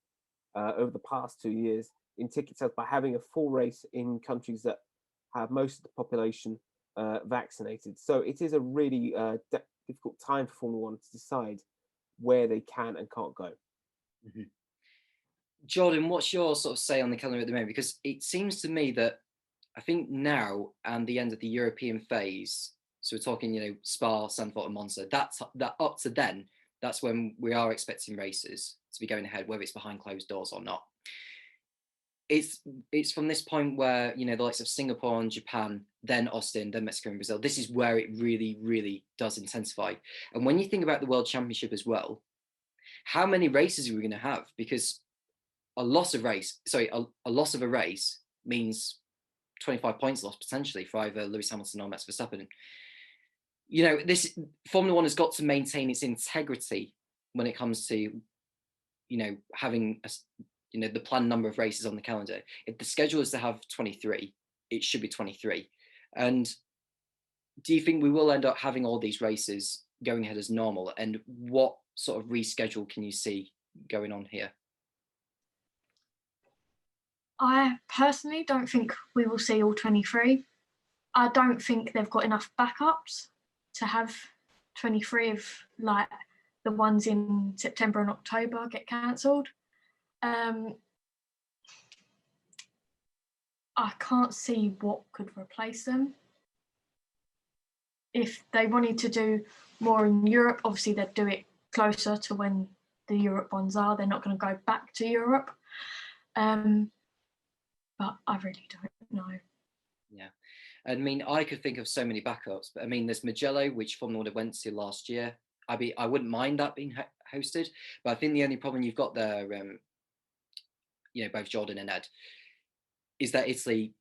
over the past 2 years in ticket sales by having a full race in countries that have most of the population vaccinated. So it is a really difficult time for Formula One to decide where they can and can't go. Mm-hmm. Jordan, what's your sort of say on the calendar at the moment? Because it seems to me that I think now and the end of the European phase, so we're talking, Spa, Zandvoort and Monza, that up to then, that's when we are expecting races to be going ahead, whether it's behind closed doors or not. It's from this point where, the likes of Singapore and Japan, then Austin, then Mexico and Brazil, this is where it really, really does intensify. And when you think about the World Championship as well, how many races are we going to have? Because a loss of a race means 25 points lost potentially for either Lewis Hamilton or Max Verstappen. This Formula One has got to maintain its integrity when it comes to, having the planned number of races on the calendar. If the schedule is to have 23, it should be 23. And do you think we will end up having all these races going ahead as normal? And what sort of reschedule can you see going on here? I personally don't think we will see all 23. I don't think they've got enough backups to have 23 of like the ones in September and October get cancelled. I can't see what could replace them. If they wanted to do more in Europe, obviously they'd do it closer to when the Europe ones are. They're not going to go back to Europe. But I really don't know. Yeah. I mean, I could think of so many backups, but I mean, there's Mugello, which Formula One went to last year. I wouldn't mind that being hosted, but I think the only problem you've got there, both Jordan and Ed, is that Italy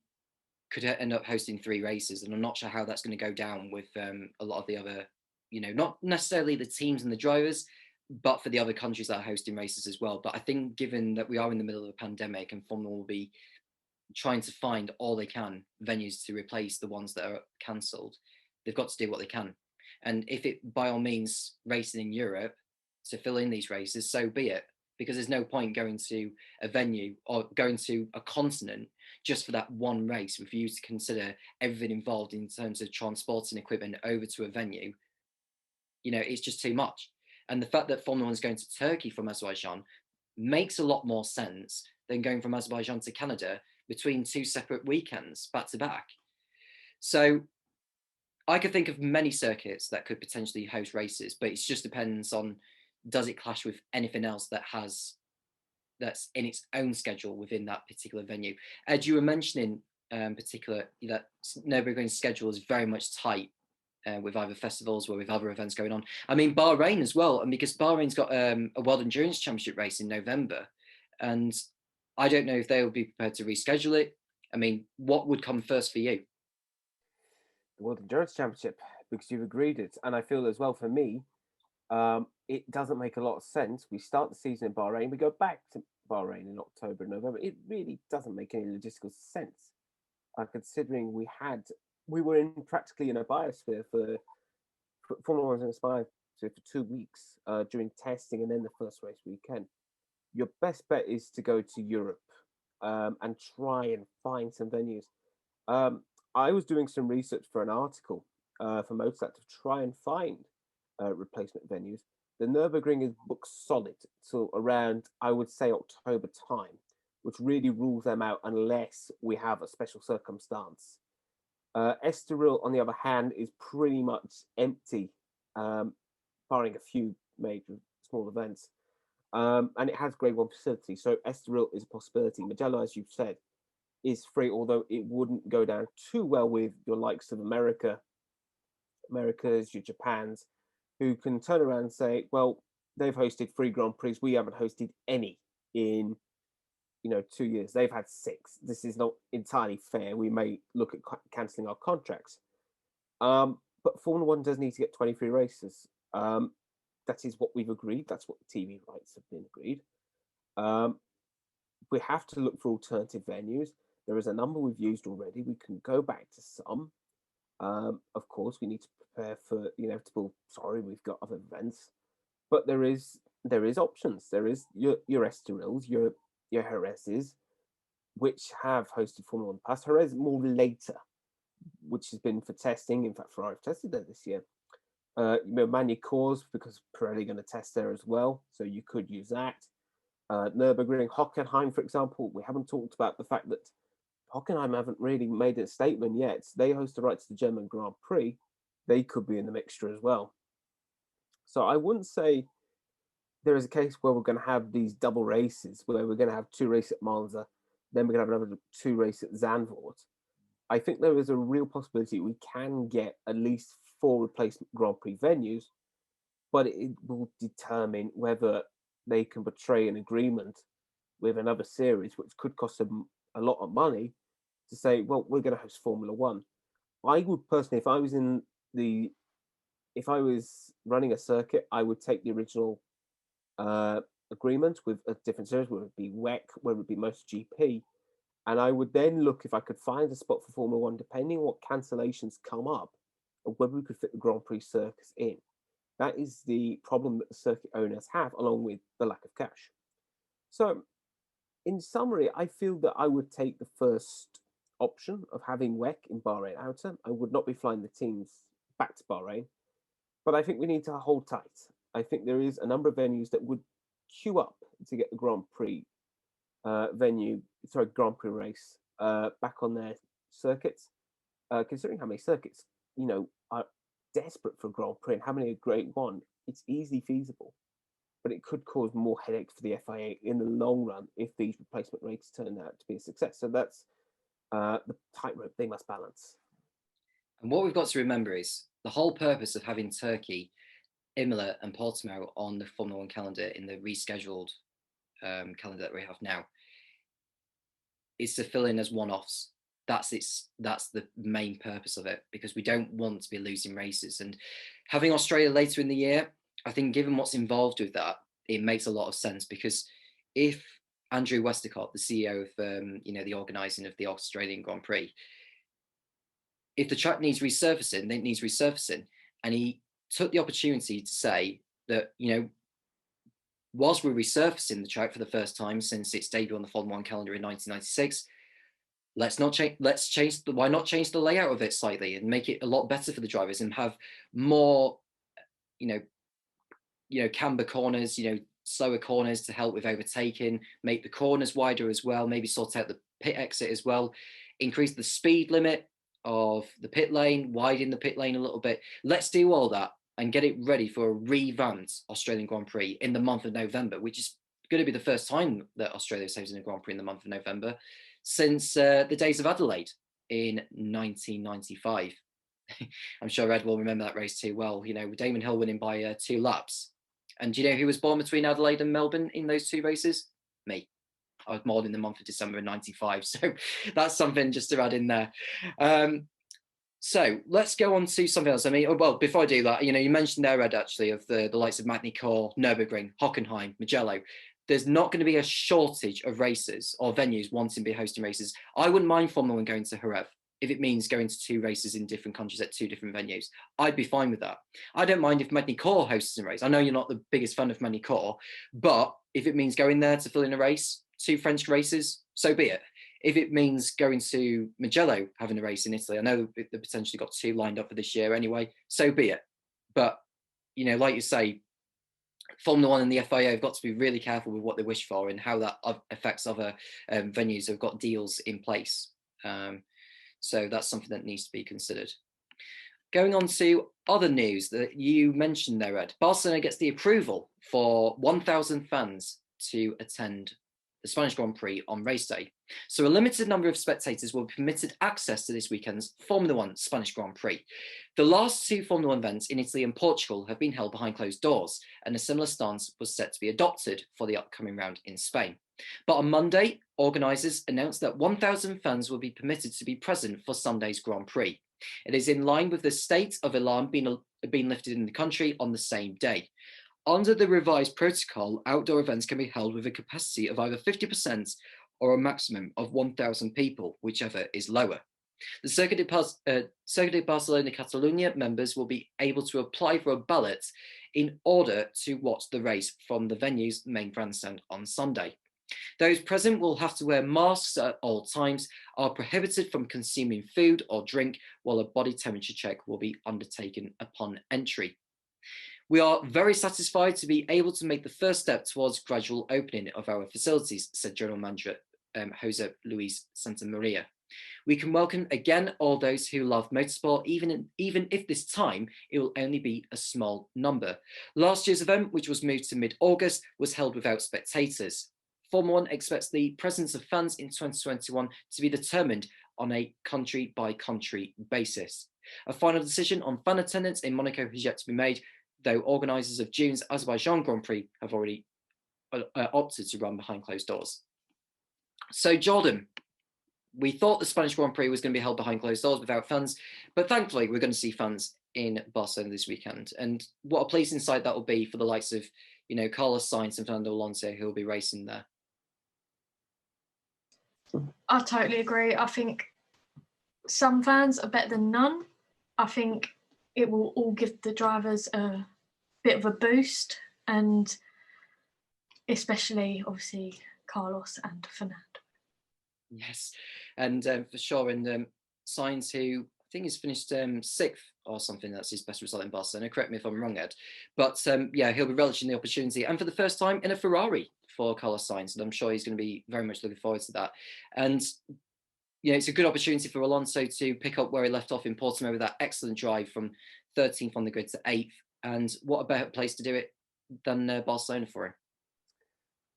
could end up hosting 3 races, and I'm not sure how that's going to go down with a lot of the other, not necessarily the teams and the drivers, but for the other countries that are hosting races as well. But I think given that we are in the middle of a pandemic and Formula One will be trying to find all they can venues to replace the ones that are cancelled, they've got to do what they can. And if it by all means racing in Europe to fill in these races, so be it, because there's no point going to a venue or going to a continent just for that one race. If you to consider everything involved in terms of transporting equipment over to a venue, it's just too much. And the fact that Formula One's going to Turkey from Azerbaijan makes a lot more sense than going from Azerbaijan to Canada between 2 separate weekends back to back. So I could think of many circuits that could potentially host races, but it just depends on, does it clash with anything else that's in its own schedule within that particular venue? Ed, you were mentioning particular that Nürburgring's schedule is very much tight with either festivals or with other events going on. I mean, Bahrain as well, and because Bahrain's got a World Endurance Championship race in November, and I don't know if they will be prepared to reschedule it. I mean, what would come first for you? The World Endurance Championship, because you've agreed it. And I feel as well for me, it doesn't make a lot of sense. We start the season in Bahrain, we go back to Bahrain in October and November. It really doesn't make any logistical sense, considering we were in practically in a biosphere for Formula One's inspired for 2 weeks during testing and then the first race weekend. Your best bet is to go to Europe and try and find some venues. I was doing some research for an article for Motorsport to try and find replacement venues. The Nürburgring is booked solid till around, I would say, October time, which really rules them out unless we have a special circumstance. Estoril, on the other hand, is pretty much empty, barring a few major small events. And it has Grade 1 facility, so Estoril is a possibility. Mugello, as you've said, is free, although it wouldn't go down too well with your likes of America's, your Japan's, who can turn around and say, well, they've hosted 3 Grand Prix, we haven't hosted any in 2 years. They've had 6. This is not entirely fair. We may look at cancelling our contracts. But Formula One does need to get 23 races. That is what we've agreed. That's what the TV rights have been agreed. We have to look for alternative venues. There is a number we've used already. We can go back to some. Of course, we need to prepare for the inevitable. Sorry, we've got other events, but there is options. There is your Estorils, your Jerez's, which have hosted Formula One in the past. Jerez more later, which has been for testing. In fact, Ferrari have tested there this year. Magny-Cours, because Pirelli going to test there as well, so you could use that. Nürburgring, Hockenheim, for example. We haven't talked about the fact that Hockenheim haven't really made a statement yet. They host the rights to the German Grand Prix. They could be in the mixture as well. So I wouldn't say there is a case where we're going to have these double races, where we're going to have 2 races at Monza, then we're going to have another 2 races at Zandvoort. I think there is a real possibility we can get at least 4 replacement Grand Prix venues, but it will determine whether they can portray an agreement with another series, which could cost them a lot of money, to say, well, we're going to host Formula One. I would personally, if I was running a circuit, I would take the original agreement with a different series, whether it be WEC, whether it be MotoGP, and I would then look if I could find a spot for Formula One, depending on what cancellations come up, or whether we could fit the Grand Prix circus in. That is the problem that the circuit owners have, along with the lack of cash. So, in summary, I feel that I would take the first option of having WEC in Bahrain Outer. I would not be flying the teams back to Bahrain, but I think we need to hold tight. I think there is a number of venues that would queue up to get the Grand Prix Grand Prix race back on their circuits. Considering how many circuits, are desperate for Grand Prix and how many are Grade 1, it's easily feasible. But it could cause more headache for the FIA in the long run if these replacement rates turn out to be a success. So that's the tightrope they must balance. And what we've got to remember is the whole purpose of having Turkey, Imola and Portimao on the Formula One calendar in the rescheduled calendar that we have now is to fill in as one-offs. That's the main purpose of it, because we don't want to be losing races. And having Australia later in the year, I think given what's involved with that, it makes a lot of sense, because if Andrew Westacott, the CEO of the organising of the Australian Grand Prix, if the track needs resurfacing, then it needs resurfacing. And he took the opportunity to say that, whilst we're resurfacing the track for the first time since its debut on the Formula One calendar in 1996, why not change the layout of it slightly and make it a lot better for the drivers and have more, camber corners, slower corners to help with overtaking, make the corners wider as well, maybe sort out the pit exit as well, increase the speed limit of the pit lane, widen the pit lane a little bit. Let's do all that and get it ready for a revamped Australian Grand Prix in the month of November, which is going to be the first time that Australia is hosting a Grand Prix in the month of November since the days of Adelaide in 1995. I'm sure Ed will remember that race too well. Damon Hill winning by 2 laps. And do you know who was born between Adelaide and Melbourne in those 2 races? Me. I was born in the month of December in '95, so that's something just to add in there. So let's go on to something else. I mean, well, before I do that, you mentioned there, Ed, actually, of the likes of Magny-Cours, Nürburgring, Hockenheim, Mugello. There's not going to be a shortage of races or venues wanting to be hosting races. I wouldn't mind Formula One going to Jerez if it means going to 2 races in different countries at 2 different venues. I'd be fine with that. I don't mind if Magny-Cours hosts a race. I know you're not the biggest fan of Magny-Cours, but if it means going there to fill in a race, 2 French races, so be it. If it means going to Mugello having a race in Italy, I know they potentially got 2 lined up for this year anyway, so be it. But, like you say, Formula One and the FIA have got to be really careful with what they wish for and how that affects other venues who've got deals in place. So that's something that needs to be considered. Going on to other news that you mentioned there, Ed. Barcelona gets the approval for 1,000 fans to attend the Spanish Grand Prix on race day. So a limited number of spectators will be permitted access to this weekend's Formula One Spanish Grand Prix. The last 2 Formula One events in Italy and Portugal have been held behind closed doors, and a similar stance was set to be adopted for the upcoming round in Spain. But on Monday, organisers announced that 1,000 fans will be permitted to be present for Sunday's Grand Prix. It is in line with the state of alarm being lifted in the country on the same day. Under the revised protocol, outdoor events can be held with a capacity of either 50% or a maximum of 1,000 people, whichever is lower. The Circuit de Barcelona Catalunya members will be able to apply for a ballot in order to watch the race from the venue's main grandstand on Sunday. Those present will have to wear masks at all times, are prohibited from consuming food or drink, while a body temperature check will be undertaken upon entry. We are very satisfied to be able to make the first step towards gradual opening of our facilities, said General Manager Jose Luis Santamaria. We can welcome again all those who love motorsport, even if this time it will only be a small number. Last year's event, which was moved to mid-August, was held without spectators. Formula One expects the presence of fans in 2021 to be determined on a country-by-country basis. A final decision on fan attendance in Monaco has yet to be made, though organisers of June's Azerbaijan Grand Prix have already opted to run behind closed doors. So, Jordan, we thought the Spanish Grand Prix was going to be held behind closed doors without fans, but thankfully we're going to see fans in Barcelona this weekend. And what a pleasing sight that will be for the likes of, Carlos Sainz and Fernando Alonso, who will be racing there. I totally agree. I think some fans are better than none. I think it will all give the drivers a bit of a boost, and especially, obviously, Carlos and Fernando. Yes, and for sure. And Sainz, who I think has finished 6th or something, that's his best result in Barcelona. Correct me if I'm wrong, Ed. But yeah, he'll be relishing the opportunity, and for the first time in a Ferrari for Carlos Sainz, and I'm sure he's going to be very much looking forward to that. And it's a good opportunity for Alonso to pick up where he left off in Portimao with that excellent drive from 13th on the grid to 8th. And what a better place to do it than Barcelona for him.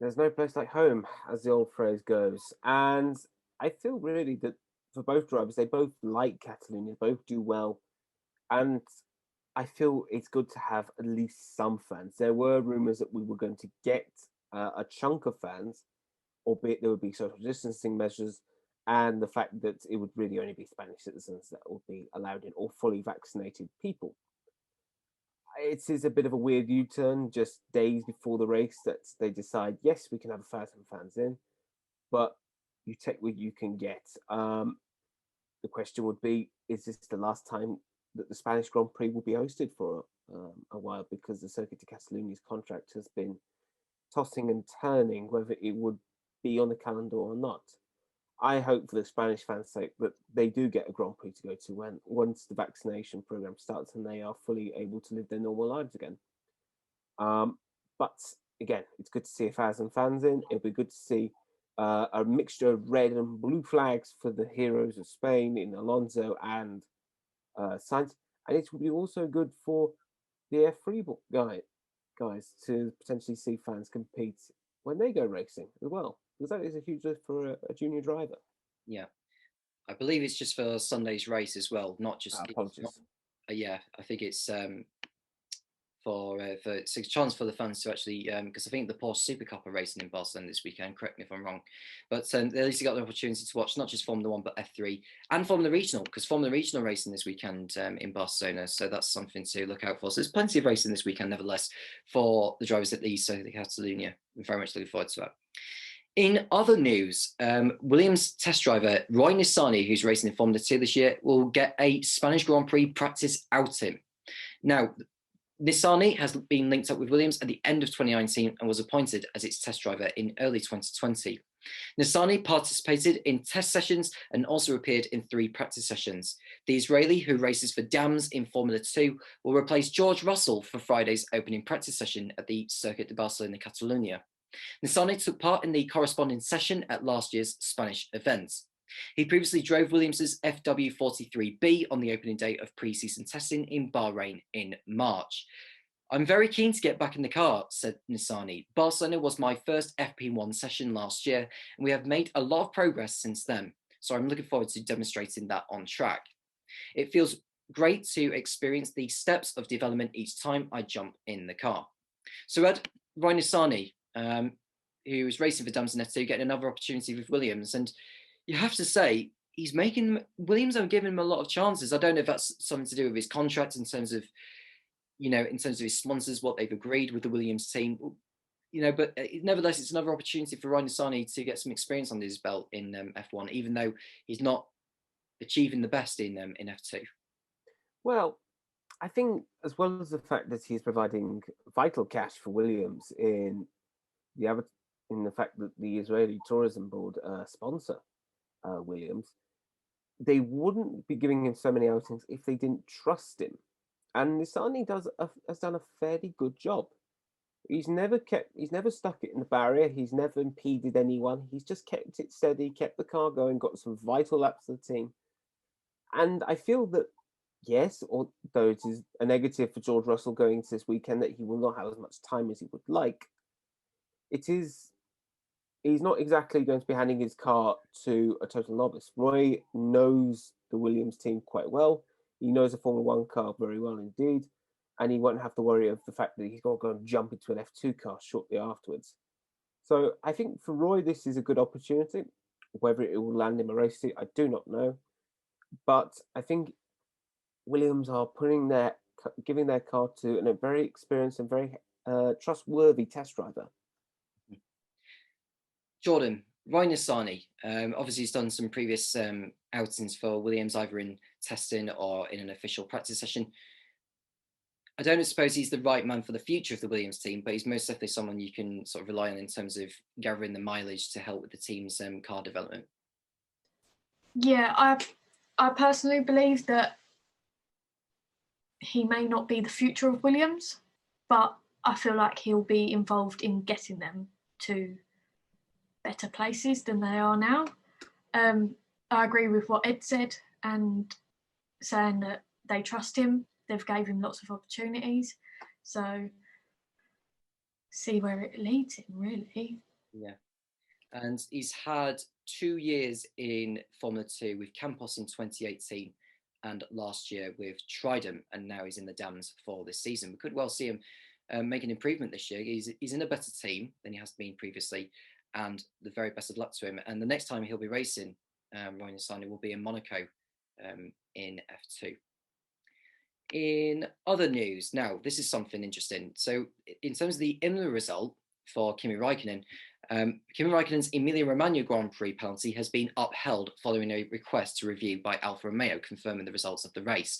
There's no place like home, as the old phrase goes. And I feel really that for both drivers, they both like Catalonia, both do well. And I feel it's good to have at least some fans. There were rumours that we were going to get a chunk of fans, albeit there would be social distancing measures, and the fact that it would really only be Spanish citizens that would be allowed in, or fully vaccinated people. It is a bit of a weird U-turn just days before the race that they decide, yes, we can have 1,000 fans in, but you take what you can get. The question would be, is this the last time that the Spanish Grand Prix will be hosted for a while? Because the Circuit de Catalunia's contract has been tossing and turning whether it would be on the calendar or not. I hope for the Spanish fans' sake that they do get a Grand Prix to go to once the vaccination program starts and they are fully able to live their normal lives again. But again, it's good to see 1,000 fans in. It'll be good to see a mixture of red and blue flags for the heroes of Spain in Alonso and Sainz. And it will be also good for the F3 guys to potentially see fans compete when they go racing as well, because that is a huge lift for a junior driver. Yeah, I believe it's just for Sunday's race as well, not just. Apologies. Yeah, I think it's so it's a chance for the fans to actually, because I think the Porsche Super Cup are racing in Barcelona this weekend. Correct me if I'm wrong, but at least you got the opportunity to watch not just Formula One but F3 and Formula Regional, because Formula Regional racing this weekend in Barcelona. So that's something to look out for. So there's plenty of racing this weekend, nevertheless, for the drivers at the East Circuit of Catalonia. I'm very much looking forward to that. In other news, Williams test driver Roy Nissany, who's racing in Formula 2 this year, will get a Spanish Grand Prix practice outing. Now, Nissany has been linked up with Williams at the end of 2019 and was appointed as its test driver in early 2020. Nissany participated in test sessions and also appeared in 3 practice sessions. The Israeli, who races for Dams in Formula 2, will replace George Russell for Friday's opening practice session at the Circuit de Barcelona Catalonia. Nissany took part in the corresponding session at last year's Spanish event. He previously drove Williams's FW43B on the opening day of pre-season testing in Bahrain in March. I'm very keen to get back in the car, said Nissany. Barcelona was my first FP1 session last year, and we have made a lot of progress since then. So I'm looking forward to demonstrating that on track. It feels great to experience the steps of development each time I jump in the car. So Ed, Roy Nissany, who is racing for Dams in F2, getting another opportunity with Williams, and you have to say, Williams have given him a lot of chances. I don't know if that's something to do with his contract in terms of his sponsors, what they've agreed with the Williams team, but nevertheless, it's another opportunity for Roy Nissany to get some experience under his belt in F1, even though he's not achieving the best in F2. Well, I think as well as the fact that he's providing vital cash for Williams in the fact that the Israeli Tourism Board sponsor Williams, they wouldn't be giving him so many outings if they didn't trust him. And Nissany has done a fairly good job. He's never stuck it in the barrier. He's never impeded anyone. He's just kept it steady, kept the car going, got some vital laps for the team. And I feel that, yes, although it is a negative for George Russell going into this weekend that he will not have as much time as he would like, he's not exactly going to be handing his car to a total novice. Roy knows the Williams team quite well. He knows the Formula One car very well indeed, and he won't have to worry of the fact that he's got to go and jump into an F2 car shortly afterwards. So I think for Roy, this is a good opportunity. Whether it will land him a race seat, I do not know. But I think Williams are giving their car to a very experienced and very trustworthy test driver. Jordan, Roy Nissany, obviously he's done some previous outings for Williams, either in testing or in an official practice session. I don't suppose he's the right man for the future of the Williams team, but he's most definitely someone you can sort of rely on in terms of gathering the mileage to help with the team's car development. Yeah, I personally believe that he may not be the future of Williams, but I feel like he'll be involved in getting them to better places than they are now. I agree with what Ed said and saying that they trust him. They've gave him lots of opportunities. So see where it leads him, really. Yeah. And he's had 2 years in Formula 2 with Campos in 2018 and last year with Trident, and now he's in the Dams for this season. We could well see him make an improvement this year. He's in a better team than he has been previously, and the very best of luck to him. And the next time he'll be racing, Roy Nissany, will be in Monaco in F2. In other news, now this is something interesting. So in terms of the Imola result for Kimi Raikkonen, Kimi Raikkonen's Emilia-Romagna Grand Prix penalty has been upheld following a request to review by Alfa Romeo, confirming the results of the race.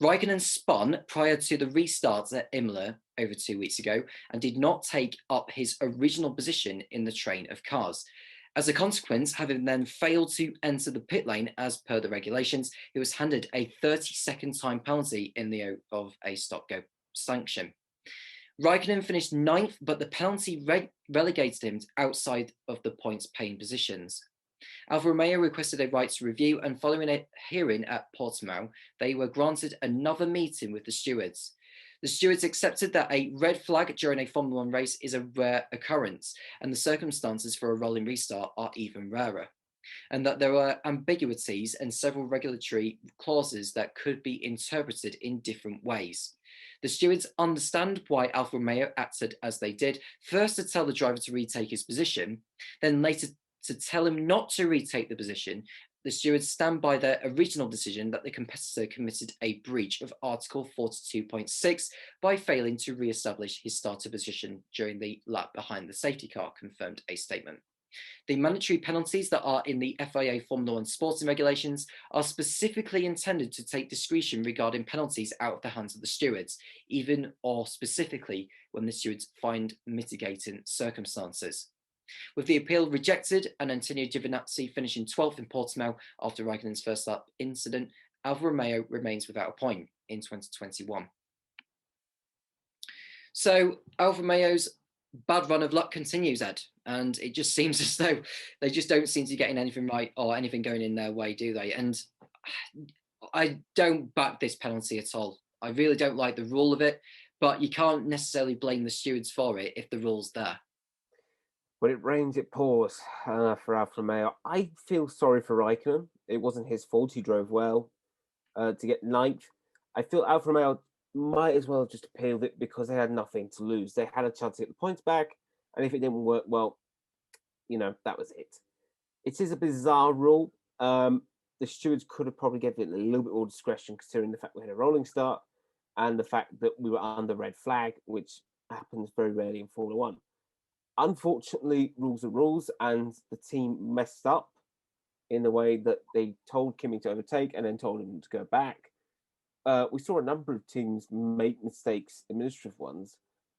Raikkonen spun prior to the restarts at Imola over 2 weeks ago and did not take up his original position in the train of cars. As a consequence, having then failed to enter the pit lane as per the regulations, he was handed a 30-second time penalty in lieu of a stop-go sanction. Raikkonen finished 9th, but the penalty relegated him outside of the points-paying positions. Alfa Romeo requested a right to review, and following a hearing at Portimao, they were granted another meeting with the stewards. The stewards accepted that a red flag during a Formula 1 race is a rare occurrence, and the circumstances for a rolling restart are even rarer, and that there are ambiguities and several regulatory clauses that could be interpreted in different ways. The stewards understand why Alfa Romeo acted as they did, first to tell the driver to retake his position, then later to tell him not to retake the position. The stewards stand by their original decision that the competitor committed a breach of Article 42.6 by failing to re-establish his starter position during the lap behind the safety car, confirmed a statement. The mandatory penalties that are in the FIA Formula One sporting regulations are specifically intended to take discretion regarding penalties out of the hands of the stewards, even or specifically when the stewards find mitigating circumstances. With the appeal rejected and Antonio Giovinazzi finishing 12th in Portimao after Raikkonen's first lap incident, Alfa Romeo remains without a point in 2021. So Alfa Romeo's bad run of luck continues, Ed, and it just seems as though they just don't seem to be getting anything right or anything going in their way, do they? And I don't back this penalty at all. I really don't like the rule of it, but you can't necessarily blame the stewards for it if the rule's there. When it rains, it pours for Alfa Romeo. I feel sorry for Raikkonen. It wasn't his fault. He drove well to get ninth. I feel Alfa Romeo might as well just appealed it because they had nothing to lose. They had a chance to get the points back, and if it didn't work, well, that was it. It is a bizarre rule. The stewards could have probably given it a little bit more discretion, considering the fact we had a rolling start and the fact that we were under red flag, which happens very rarely in Formula One. Unfortunately, rules are rules, and the team messed up in the way that they told Kimi to overtake and then told him to go back. We saw a number of teams make mistakes, administrative ones,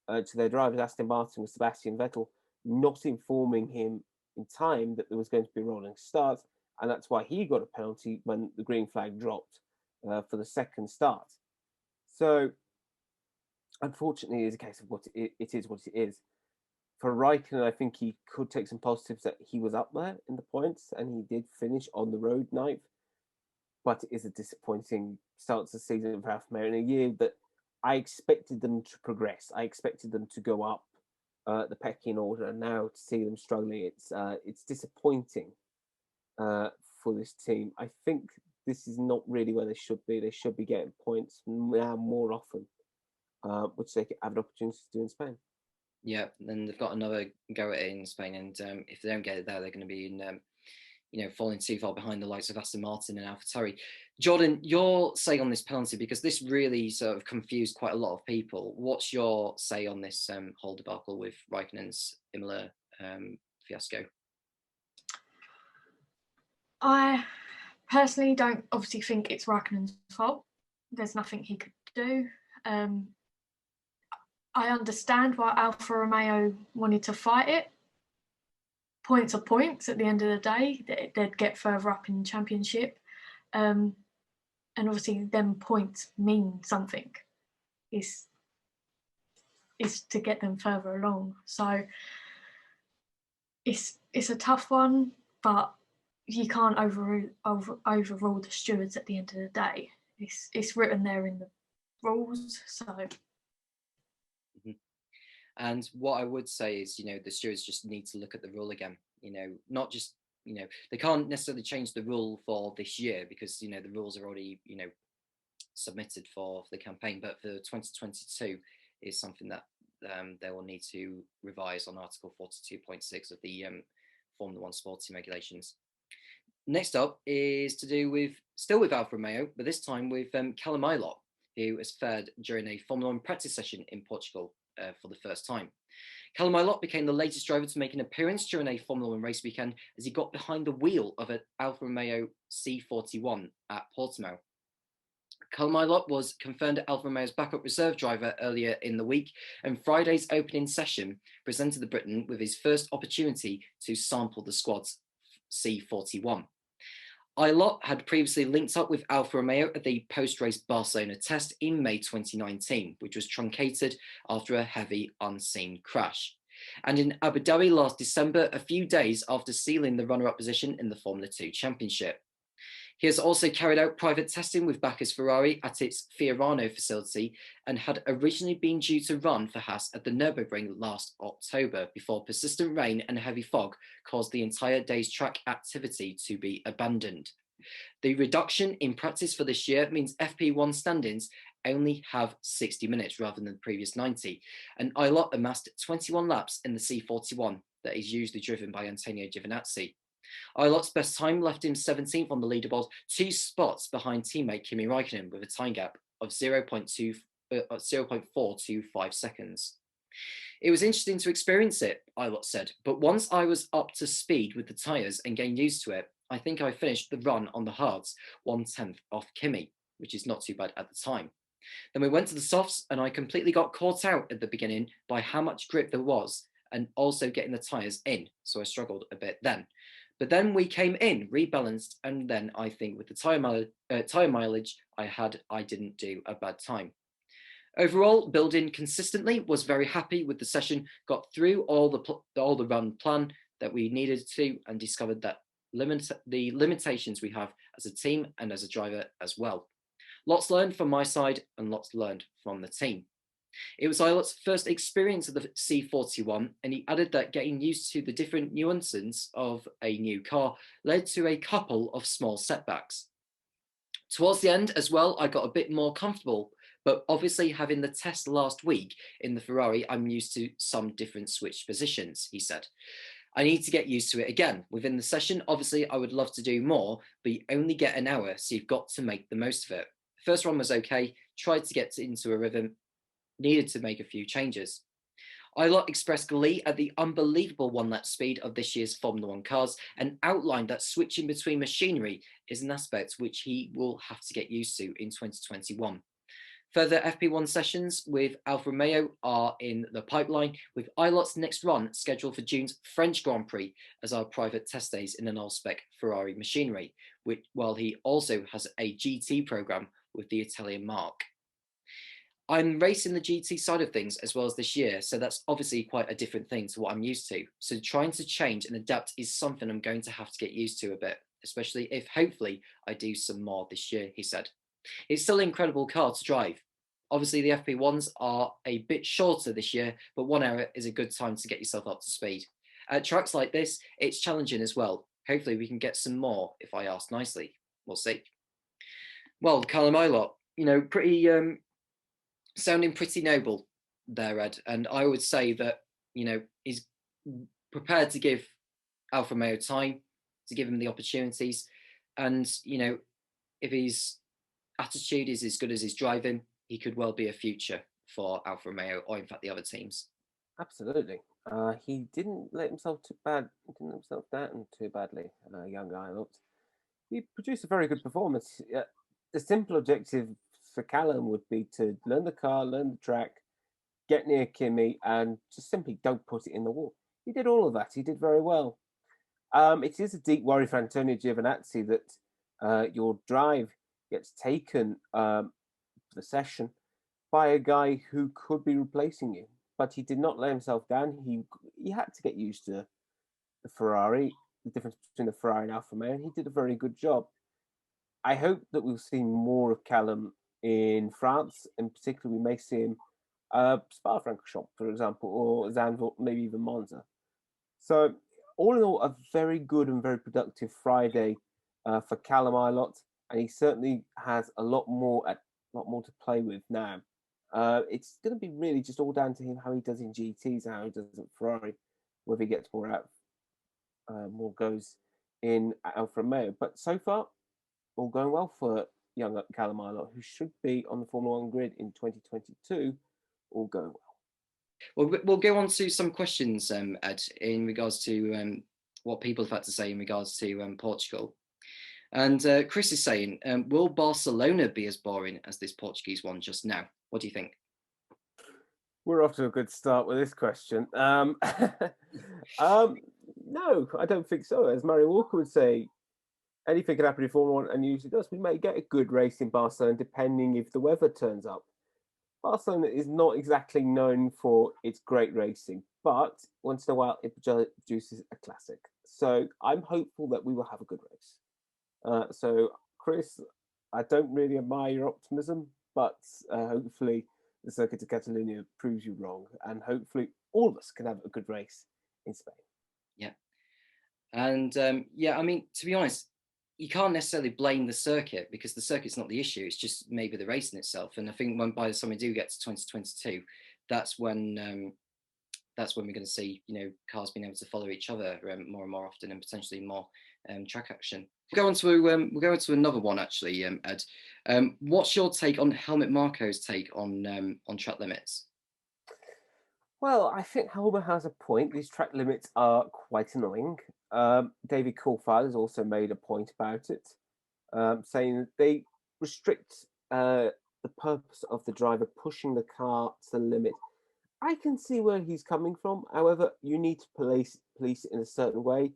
to their drivers, Aston Martin with Sebastian Vettel, not informing him in time that there was going to be a rolling start, and that's why he got a penalty when the green flag dropped for the second start. So, unfortunately, it is a case of what it is what it is. For Raikkonen, I think he could take some positives that he was up there in the points and he did finish on the road ninth. But it is a disappointing start to the season for Alfa Romeo in a year that I expected them to progress. I expected them to go up the pecking order, and now to see them struggling, it's disappointing for this team. I think this is not really where they should be. They should be getting points now more often, which they have an opportunity to do in Spain. Yeah, then they've got another go at it in Spain, and if they don't get it there, they're going to be in, falling too far behind the likes of Aston Martin and AlphaTauri. Jordan, your say on this penalty, because this really sort of confused quite a lot of people. What's your say on this whole debacle with Raikkonen's Imola fiasco? I personally don't obviously think it's Raikkonen's fault. There's nothing he could do. I understand why Alfa Romeo wanted to fight it. Points are points at the end of the day. They'd get further up in the championship. And obviously them points mean something. Is to get them further along. So it's a tough one, but you can't overrule the stewards at the end of the day. It's written there in the rules, so. And what I would say is, the stewards just need to look at the rule again. Not just, they can't necessarily change the rule for this year because, the rules are already, submitted for the campaign. But for 2022 is something that they will need to revise on Article 42.6 of the Formula One sporting regulations. Next up is to do still with Alfa Romeo, but this time with Callum Ilott, who has fared during a Formula One practice session in Portugal for the first time. Callum Ilott became the latest driver to make an appearance during a Formula One race weekend as he got behind the wheel of an Alfa Romeo C41 at Portimao. Callum Ilott was confirmed Alfa Romeo's backup reserve driver earlier in the week, and Friday's opening session presented the Briton with his first opportunity to sample the squad's C41. Ilott had previously linked up with Alfa Romeo at the post-race Barcelona test in May 2019, which was truncated after a heavy unseen crash. And in Abu Dhabi last December, a few days after sealing the runner-up position in the Formula 2 Championship. He has also carried out private testing with Bacchus Ferrari at its Fiorano facility and had originally been due to run for Haas at the Nürburgring last October before persistent rain and heavy fog caused the entire day's track activity to be abandoned. The reduction in practice for this year means FP1 standings only have 60 minutes rather than the previous 90, and Ilott amassed 21 laps in the C41 that is usually driven by Antonio Giovinazzi. Ilott's best time left him 17th on the leaderboard, 2 spots behind teammate Kimi Raikkonen with a time gap of 0.425 seconds. It was interesting to experience it, Ilott said, but once I was up to speed with the tyres and getting used to it, I think I finished the run on the hards 1/10 off Kimi, which is not too bad at the time. Then we went to the softs and I completely got caught out at the beginning by how much grip there was and also getting the tyres in, so I struggled a bit then. But then we came in, rebalanced, and then I think with the tyre mileage I didn't do a bad time. Overall, building consistently, was very happy with the session, got through all the run plan that we needed to, and discovered that the limitations we have as a team and as a driver as well. Lots learned from my side and lots learned from the team. It was Ilott's first experience of the C41, and he added that getting used to the different nuances of a new car led to a couple of small setbacks. Towards the end as well, I got a bit more comfortable, but obviously having the test last week in the Ferrari, I'm used to some different switch positions, he said. I need to get used to it again. Within the session, obviously I would love to do more, but you only get an hour, so you've got to make the most of it. The first run was okay, tried to get into a rhythm, needed to make a few changes. Ilott expressed glee at the unbelievable one-lap speed of this year's Formula One cars and outlined that switching between machinery is an aspect which he will have to get used to in 2021. Further FP1 sessions with Alfa Romeo are in the pipeline, with Ilott's next run scheduled for June's French Grand Prix as our private test days in an all-spec Ferrari machinery, while he also has a GT program with the Italian marque. I'm racing the GT side of things as well as this year, so that's obviously quite a different thing to what I'm used to. So trying to change and adapt is something I'm going to have to get used to a bit, especially if hopefully I do some more this year, he said. It's still an incredible car to drive. Obviously the FP1s are a bit shorter this year, but 1 hour is a good time to get yourself up to speed. At tracks like this, it's challenging as well. Hopefully we can get some more if I ask nicely. We'll see. Well, Callum Ilott, sounding pretty noble there, Ed. And I would say that, he's prepared to give Alfa Romeo time, to give him the opportunities. And, if his attitude is as good as his driving, he could well be a future for Alfa Romeo or in fact the other teams. Absolutely. He didn't let himself down too badly, young Ilott. He produced a very good performance. The simple objective for Callum would be to learn the car, learn the track, get near Kimi, and just simply don't put it in the wall. He did all of that. He did very well. It is a deep worry for Antonio Giovinazzi that your drive gets taken for the session by a guy who could be replacing you. But he did not let himself down. He had to get used to the Ferrari, the difference between the Ferrari and Alfa Romeo, and he did a very good job. I hope that we'll see more of Callum in France, and particularly we may see him Spa-Francorchamps, for example, or Zandvoort, maybe even Monza. So all in all, a very good and very productive Friday for Callum Ilott, and he certainly has a lot more to play with now. It's going to be really just all down to him how he does in GTs and how he does in Ferrari, whether he gets more goes in Alfa Romeo. But so far, all going well for young Callum Ilott, who should be on the Formula One grid in 2022. All going well. Well, we'll go on to some questions, Ed, in regards to what people have had to say in regards to Portugal. And Chris is saying, will Barcelona be as boring as this Portuguese one just now? What do you think? We're off to a good start with this question. No, I don't think so. As Murray Walker would say, anything can happen in Formula One, and usually does. We may get a good race in Barcelona, depending if the weather turns up. Barcelona is not exactly known for its great racing, but once in a while it produces a classic. So I'm hopeful that we will have a good race. So, Chris, I don't really admire your optimism, but hopefully the Circuit of Catalunya proves you wrong, and hopefully all of us can have a good race in Spain. Yeah. And I mean, to be honest, you can't necessarily blame the circuit, because the circuit's not the issue. It's just maybe the race in itself. And I think by the time we do get to 2022, that's when we're going to see, cars being able to follow each other more and more often, and potentially more track action. We'll go on to another one actually, Ed. What's your take on Helmut Marko's take on track limits? Well, I think Helmut has a point. These track limits are quite annoying. David Coulthard has also made a point about it, saying that they restrict the purpose of the driver pushing the car to the limit. I can see where he's coming from. However, you need to police it in a certain way.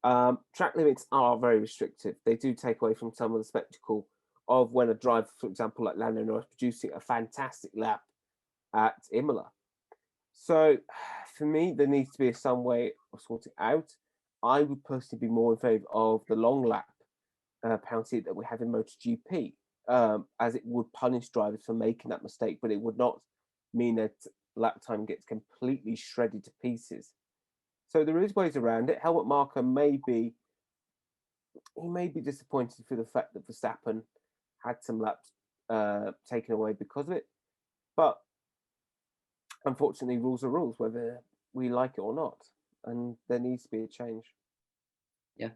Track limits are very restrictive. They do take away from some of the spectacle of when a driver, for example, like Lando Norris, producing a fantastic lap at Imola. So, for me, there needs to be some way of sorting out. I would personally be more in favour of the long lap penalty that we have in MotoGP, as it would punish drivers for making that mistake, but it would not mean that lap time gets completely shredded to pieces. So there is ways around it. Helmut Marko may be disappointed for the fact that Verstappen had some laps taken away because of it, but unfortunately, rules are rules, whether we like it or not, and there needs to be a change. Yeah.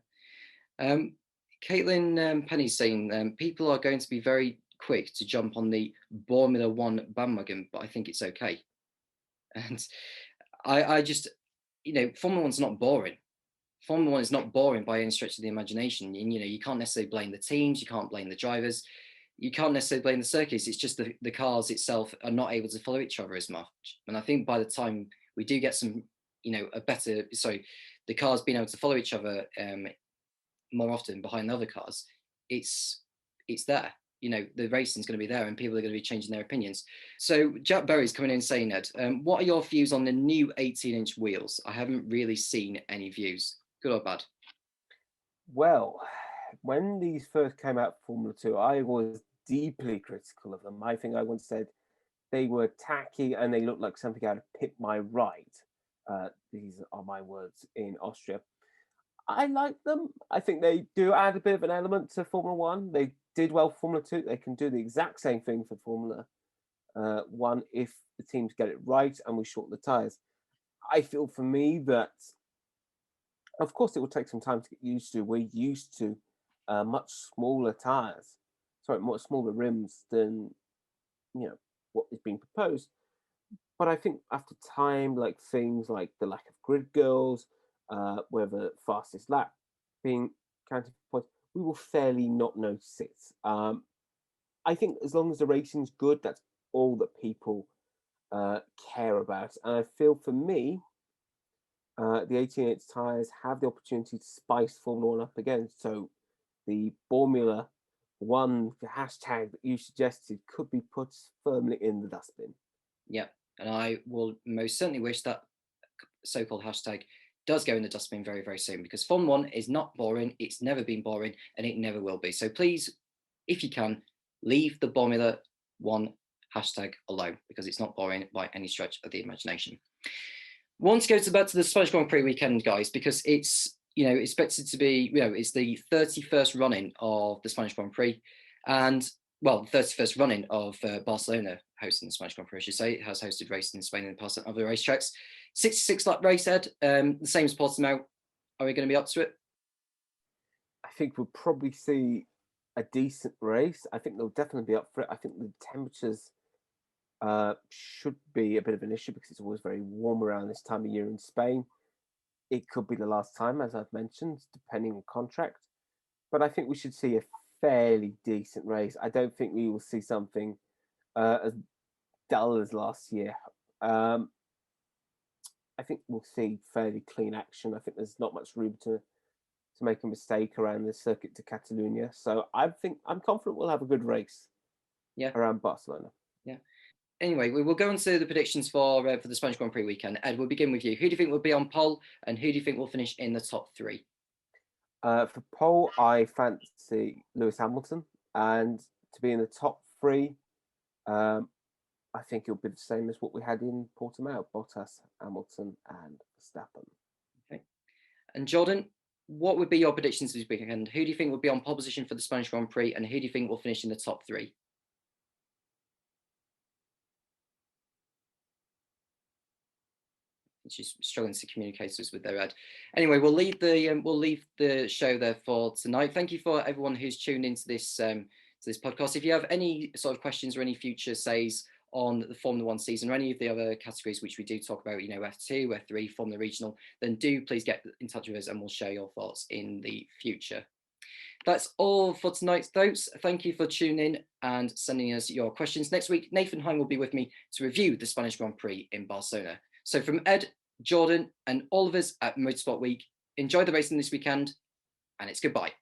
Caitlin Penny's saying people are going to be very quick to jump on the Formula One bandwagon, but I think it's okay. And I just, Formula One's not boring. Formula One is not boring by any stretch of the imagination. And, you can't necessarily blame the teams, you can't blame the drivers, you can't necessarily blame the circuits. It's just the cars itself are not able to follow each other as much. And I think by the time we do get some, the cars being able to follow each other more often behind the other cars, it's there. The racing's going to be there, and people are going to be changing their opinions. So Jack Berry's coming in saying, Ed, what are your views on the new 18-inch wheels? I haven't really seen any views. Good or bad? Well, when these first came out for Formula 2, I was deeply critical of them. I think I once said they were tacky and they looked like something out of Pit My Ride. These are my words in Austria. I like them. I think they do add a bit of an element to Formula 1. They did well for Formula 2. They can do the exact same thing for Formula 1 if the teams get it right and we shorten the tyres. I feel for me that, of course, it will take some time to get used to. We're used to much smaller tyres, much smaller rims than, what is being proposed. But I think after time, like things like the lack of grid girls, whether fastest lap being counted for points, we will fairly not notice it. I think as long as the racing's good, that's all that people care about. And I feel for me, the 18-inch tyres have the opportunity to spice Formula 1 up again. So the Formula 1 hashtag that you suggested could be put firmly in the dustbin. Yeah, and I will most certainly wish that so-called hashtag does go in the dustbin very, very soon, because Formula 1 is not boring. It's never been boring, and it never will be. So please, if you can, leave the Formula 1 hashtag alone, because it's not boring by any stretch of the imagination. We want to go back to the Spanish Grand Prix weekend, guys, because it's expected to be, it's the 31st running of the Spanish Grand Prix, and the 31st running of Barcelona hosting the Spanish Grand Prix, I should say. It has hosted races in Spain in the past at other racetracks. 66-lap race, Ed, the same as Portimao. Are we going to be up to it? I think we'll probably see a decent race. I think they'll definitely be up for it. I think the temperatures should be a bit of an issue because it's always very warm around this time of year in Spain. It could be the last time, as I've mentioned, depending on contract. But I think we should see a fairly decent race. I don't think we will see something as dull as last year. I think we'll see fairly clean action. I think there's not much room to make a mistake around the circuit to Catalonia. So I'm confident we'll have a good race. Yeah, around Barcelona. Yeah. Anyway, we will go on to the predictions for the Spanish Grand Prix weekend. Ed, we'll begin with you. Who do you think will be on pole, and who do you think will finish in the top three? For pole, I fancy Lewis Hamilton, and to be in the top three, I think it'll be the same as what we had in Portimao: Bottas, Hamilton, and Verstappen. Okay. And Jordan, what would be your predictions this weekend? Who do you think will be on pole position for the Spanish Grand Prix, and who do you think will finish in the top 3? She's struggling to communicate us with their ad. Anyway, we'll leave the show there for tonight. Thank you for everyone who's tuned into this podcast. If you have any sort of questions or any future says on the Formula One season or any of the other categories which we do talk about, F2, F3, Formula Regional, then do please get in touch with us and we'll share your thoughts in the future. That's all for tonight, folks. Thank you for tuning in and sending us your questions. Next week, Nathan Hine will be with me to review the Spanish Grand Prix in Barcelona. So from Ed, Jordan, and all of us at Motorsport Week, enjoy the racing this weekend, and it's goodbye.